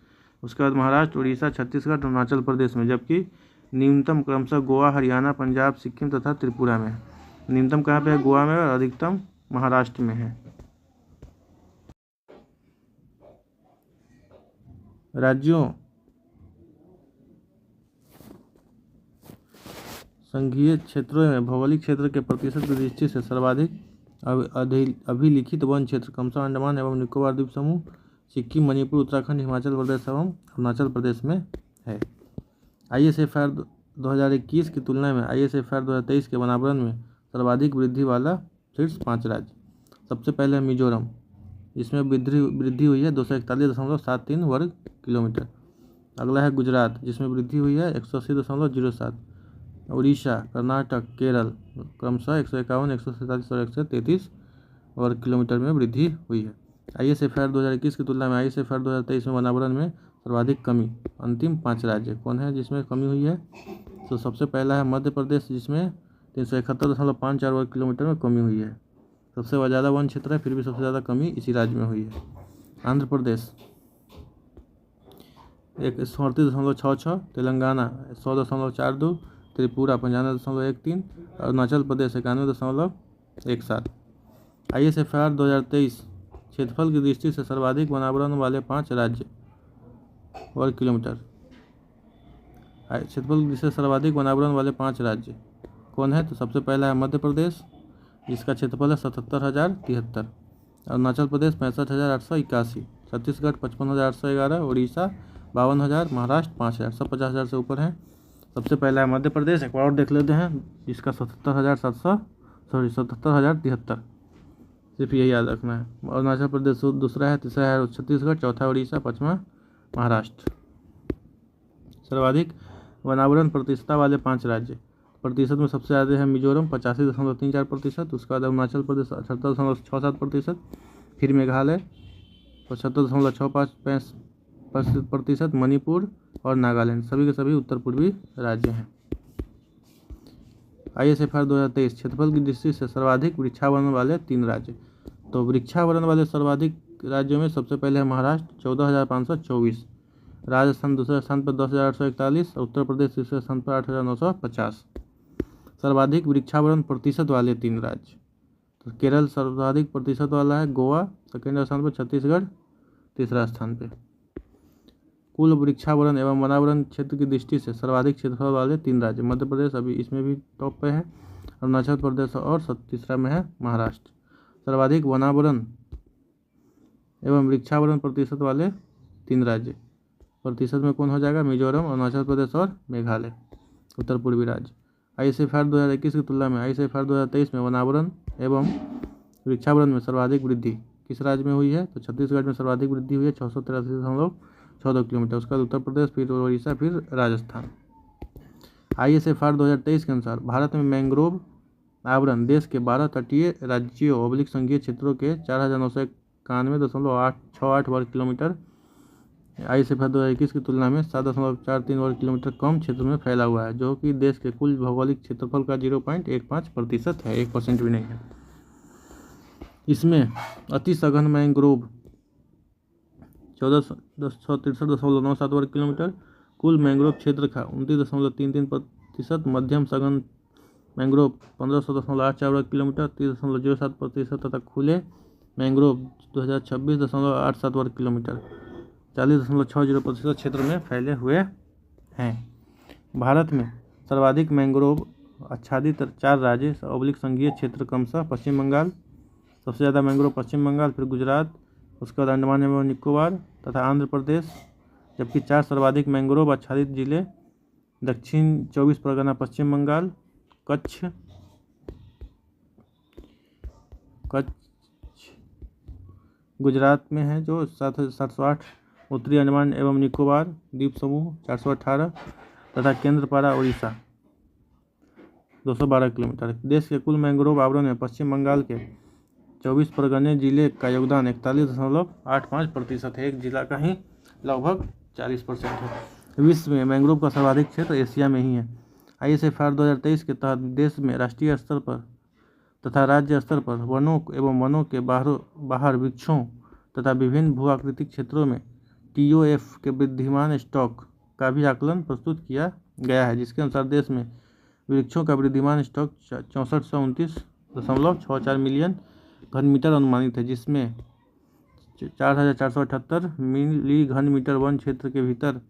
उसके बाद महाराष्ट्र, उड़ीसा, छत्तीसगढ़, अरुणाचल प्रदेश में, जबकि न्यूनतम क्रमशः गोवा, हरियाणा, पंजाब, सिक्किम तथा त्रिपुरा में है। न्यूनतम कहाँ पे है? गोवा में, और अधिकतम महाराष्ट्र में है। राज्यों संघीय क्षेत्रों में भौगोलिक क्षेत्र के प्रतिशत की दृष्टि से सर्वाधिक अभिलिखित वन क्षेत्र क्रमशः अंडमान एवं निकोबार द्वीप समूह, सिक्किम, मणिपुर, उत्तराखंड, हिमाचल प्रदेश एवं अरुणाचल प्रदेश में है। ISFR 2021 की तुलना में ISFR 2023 के वनावरण में सर्वाधिक वृद्धि वाला शीर्ष 5 राज्य। सबसे पहले है मिजोरम, इसमें वृद्धि हुई है 241.73 वर्ग किलोमीटर। अगला है गुजरात, जिसमें वृद्धि हुई है 180.07। उड़ीसा, कर्नाटक, केरल क्रमशः 151, 147 और 133 वर्ग किलोमीटर में वृद्धि हुई है। ISFR 2021 की तुलना में ISFR 2023 में वनावरण में सर्वाधिक कमी अंतिम 5 राज्य कौन है जिसमें कमी हुई है? तो सबसे पहला है मध्य प्रदेश, जिसमें 371.54 वर्ग किलोमीटर में कमी हुई है। सबसे ज़्यादा वन क्षेत्र है, फिर भी सबसे ज़्यादा कमी इसी राज्य में हुई है। आंध्र प्रदेश 138.66, तेलंगाना 100.42, त्रिपुरा 95.13, अरुणाचल प्रदेश 91.17। ISFR 2023 क्षेत्रफल की दृष्टि से सर्वाधिक वनावरण वाले 5 राज्य वर्ग किलोमीटर। क्षेत्रफल की दृष्टि से सर्वाधिक वनावरण वाले 5 राज्य कौन है? तो सबसे पहला है मध्य प्रदेश, जिसका क्षेत्रफल है 77,073। अरुणाचल प्रदेश 65,881, छत्तीसगढ़ 55,811, उड़ीसा 52,000, महाराष्ट्र 5,000, सब 50,000 से ऊपर हैं। सबसे पहला है मध्य प्रदेश, एक और देख लेते हैं, जिसका 77,073, सिर्फ यही याद रखना है। अरुणाचल प्रदेश दूसरा है, तीसरा है छत्तीसगढ़, चौथा उड़ीसा, पाँचवा महाराष्ट्र। सर्वाधिक वनावरण प्रतिशतता वाले 5 राज्य प्रतिशत में सबसे ज़्यादा है मिजोरम 85.34%, उसके बाद अरुणाचल प्रदेश 78.67%, फिर मेघालय 75.65%, मणिपुर और नागालैंड, सभी के सभी उत्तर पूर्वी राज्य हैं। ISFR 2023 क्षेत्रफल की दृष्टि से सर्वाधिक वृक्षावरण वाले 3 राज्य। तो वृक्षावरण वाले सर्वाधिक राज्यों में सबसे पहले है महाराष्ट्र 14,524, राजस्थान दूसरे स्थान पर 10,841 और उत्तर प्रदेश तीसरे स्थान पर 8,950। सर्वाधिक वृक्षावरण प्रतिशत वाले 3 राज्य, तो केरल सर्वाधिक प्रतिशत वाला है, गोवा सेकेंड स्थान पर, छत्तीसगढ़ तीसरा स्थान पे। कुल वृक्षावरण एवं वनावरण क्षेत्र की दृष्टि से सर्वाधिक क्षेत्रफल वाले 3 राज्य, मध्य प्रदेश अभी इसमें भी टॉप पे है, अरुणाचल प्रदेश और तीसरा में है महाराष्ट्र। सर्वाधिक वनावरण एवं वृक्षावरण प्रतिशत वाले 3 राज्य प्रतिशत में कौन हो जाएगा? मिजोरम, अरुणाचल प्रदेश और मेघालय, उत्तर पूर्वी राज्य। ISFR 2021 की तुलना में ISFR 2023 में वनावरण एवं वृक्षावरण में सर्वाधिक वृद्धि किस राज्य में हुई है? तो छत्तीसगढ़ में सर्वाधिक वृद्धि हुई है 683.14 किलोमीटर, उसका उत्तर प्रदेश, फिर उड़ीसा, फिर राजस्थान। ISFR 2023 के अनुसार भारत में मैंग्रोव आवरण देश के 12 तटीय राज्यों संघीय क्षेत्रों के 4,991.68 वर्ग किलोमीटर ISFR 2021 की तुलना में 7.43 वर्ग किलोमीटर कम क्षेत्र में फैला हुआ है, जो कि देश के कुल भौगोलिक क्षेत्रफल का 0.15% है, 1% भी नहीं है। इसमें अति सघन मैंग्रोव 1463.97 वर्ग किलोमीटर, कुल मैंग्रोव क्षेत्र का 29.33%, मध्यम सघन मैंग्रोव 1500.84 वर्ग किलोमीटर 30.07% तथा खुले मैंग्रोव 2026.87 वर्ग किलोमीटर 40.60% क्षेत्र में फैले हुए हैं। भारत में सर्वाधिक मैंग्रोव आच्छादित 4 राज्य संघीय क्षेत्र क्रमशः पश्चिम बंगाल, सबसे ज़्यादा मैंग्रोव पश्चिम बंगाल, फिर गुजरात, उसके बाद अंडमान एवं निकोबार तथा आंध्र प्रदेश जबकि 4 सर्वाधिक मैंग्रोव आच्छादित जिले दक्षिण 24 परगना पश्चिम बंगाल, कच्छ गुजरात में है जो 708, उत्तरी अंडमान एवं निकोबार द्वीप समूह 418 तथा केंद्रपाड़ा उड़ीसा 212 किलोमीटर। देश के कुल मैंग्रोव आवरण में पश्चिम बंगाल के 24 परगने जिले का योगदान 41.85% है। एक जिला का ही लगभग 40% है। विश्व में मैंग्रोव का सर्वाधिक क्षेत्र एशिया में ही है। ISFR 2023 के तहत देश में राष्ट्रीय स्तर पर तथा राज्य स्तर पर वनों एवं वनों के बाहर वृक्षों तथा विभिन्न भू आकृतिक क्षेत्रों में TOF के वृद्धिमान स्टॉक का भी आकलन प्रस्तुत किया गया है, जिसके अनुसार देश में वृक्षों का वृद्धिमान स्टॉक 6429.64 मिलियन घन मीटर अनुमानित है, जिसमें 4478 मिली घन मीटर वन क्षेत्र के भीतर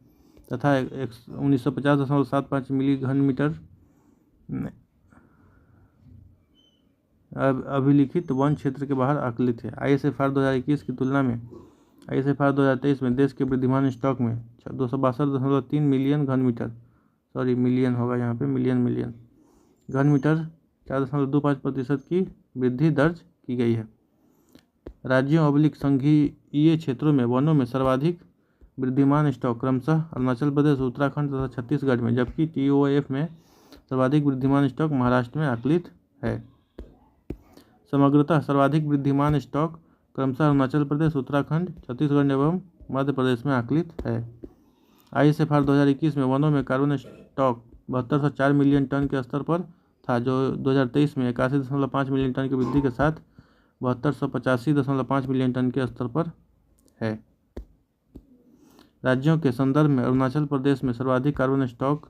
तथा 1950.75 मिली घन मीटर अभिलिखित वन क्षेत्र के बाहर आकलित है। ISFR 2021 की तुलना में ISFR 2023 में देश के वृद्धिमान स्टॉक में 262.3 मिलियन घन मीटर मिलियन होगा यहाँ पे मिलियन घन मीटर 4.25% की वृद्धि दर्ज की गई है। राज्यों संघीय क्षेत्रों में वनों में सर्वाधिक वृद्धिमान स्टॉक क्रमशः अरुणाचल प्रदेश, उत्तराखंड तथा छत्तीसगढ़ में, जबकि TOF में सर्वाधिक वृद्धिमान स्टॉक महाराष्ट्र में आकलित है। समग्रतः सर्वाधिक वृद्धिमान स्टॉक क्रमशः अरुणाचल प्रदेश, उत्तराखंड, छत्तीसगढ़ एवं मध्य प्रदेश में आकलित है। ISFR 2021 में वनों में कार्बन स्टॉक 7204 मिलियन टन के स्तर पर था, जो 2023 में 81.5 मिलियन टन की वृद्धि के साथ 7285.5 मिलियन टन के स्तर पर है। राज्यों के संदर्भ में अरुणाचल प्रदेश में सर्वाधिक कार्बन स्टॉक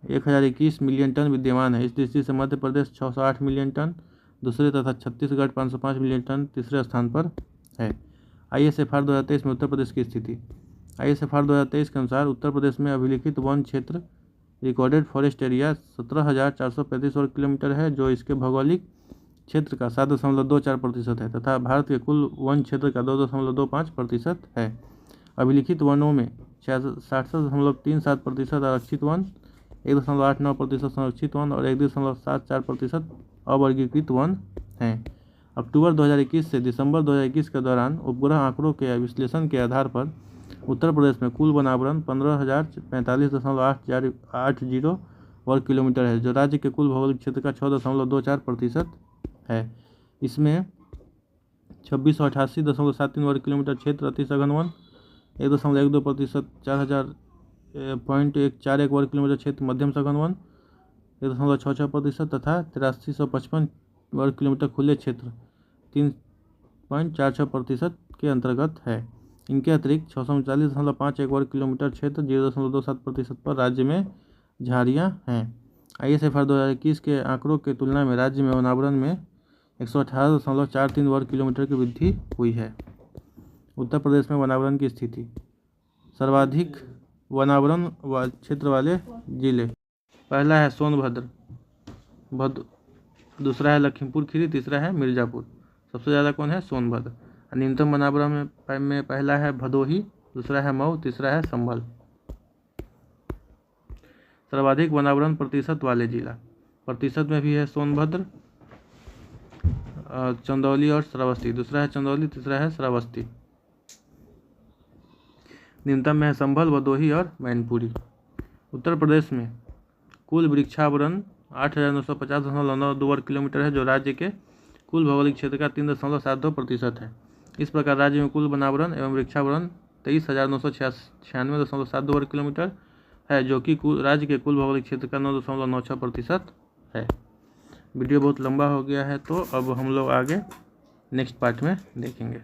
1021 मिलियन टन विद्यमान है। इस दृष्टि से मध्य प्रदेश 608 मिलियन टन दूसरे तथा छत्तीसगढ़ 505 मिलियन टन तीसरे स्थान पर है। ISFR 2023 में उत्तर प्रदेश की स्थिति। ISFR 2023 के अनुसार उत्तर प्रदेश में अभिलिखित वन क्षेत्र रिकॉर्डेड फॉरेस्ट एरिया 17,435 वर्ग किलोमीटर है, जो इसके भौगोलिक क्षेत्र का 7.24% है तथा भारत के कुल वन क्षेत्र का 2.25% है। अभिलिखित वनों में 66.37% आरक्षित वन, 1.89% संरक्षित वन और 1.74% अवर्गीकृत वन हैं। अक्टूबर 2021 से दिसंबर 2021 के दौरान उपग्रह आंकड़ों के विश्लेषण के आधार पर उत्तर प्रदेश में कुल वनावरण 15,045.80 वर्ग किलोमीटर है, जो राज्य के कुल भौगोलिक क्षेत्र का 6.24% है। इसमें 2688.73 वर्ग किलोमीटर क्षेत्र अति सघन वन, 1.12% 4000.41 वर्ग किलोमीटर क्षेत्र मध्यम सघन वन, 1.66% तथा 8355 वर्ग किलोमीटर खुले क्षेत्र 3.46% के अंतर्गत है। इनके अतिरिक्त 639.51 वर्ग किलोमीटर क्षेत्र 0.27% पर राज्य में झाड़ियाँ हैं। ISFR 2021 के आंकड़ों के तुलना में राज्य में वनावरण में 118.43 वर्ग किलोमीटर की वृद्धि हुई है। उत्तर प्रदेश में वनावरण की स्थिति। सर्वाधिक वनावरण क्षेत्र वाले जिले, पहला है सोनभद्र, दूसरा है लखीमपुर खीरी, तीसरा है मिर्ज़ापुर। सबसे ज़्यादा कौन है? सोनभद्र। न्यूनतम वनावरण में पहला है भदोही, दूसरा है मऊ, तीसरा है संभल। सर्वाधिक वनावरण प्रतिशत वाले जिला, प्रतिशत में भी है सोनभद्र, चंदौली और श्रावस्ती। दूसरा है चंदौली, तीसरा है श्रावस्ती। न्यूनतम में है संभल, भदोही और मैनपुरी। उत्तर प्रदेश में कुल वृक्षावरण 8,950.92 वर्ग किलोमीटर है, जो राज्य के कुल भौगोलिक क्षेत्र का 3.72% है। इस प्रकार राज्य में कुल वनावरण एवं वृक्षावरण 23,996.72 वर्ग किलोमीटर है, जो कि राज्य के कुल भौगोलिक क्षेत्र का 9.96% है। वीडियो बहुत लंबा हो गया है, तो अब हम लोग आगे नेक्स्ट पार्ट में देखेंगे।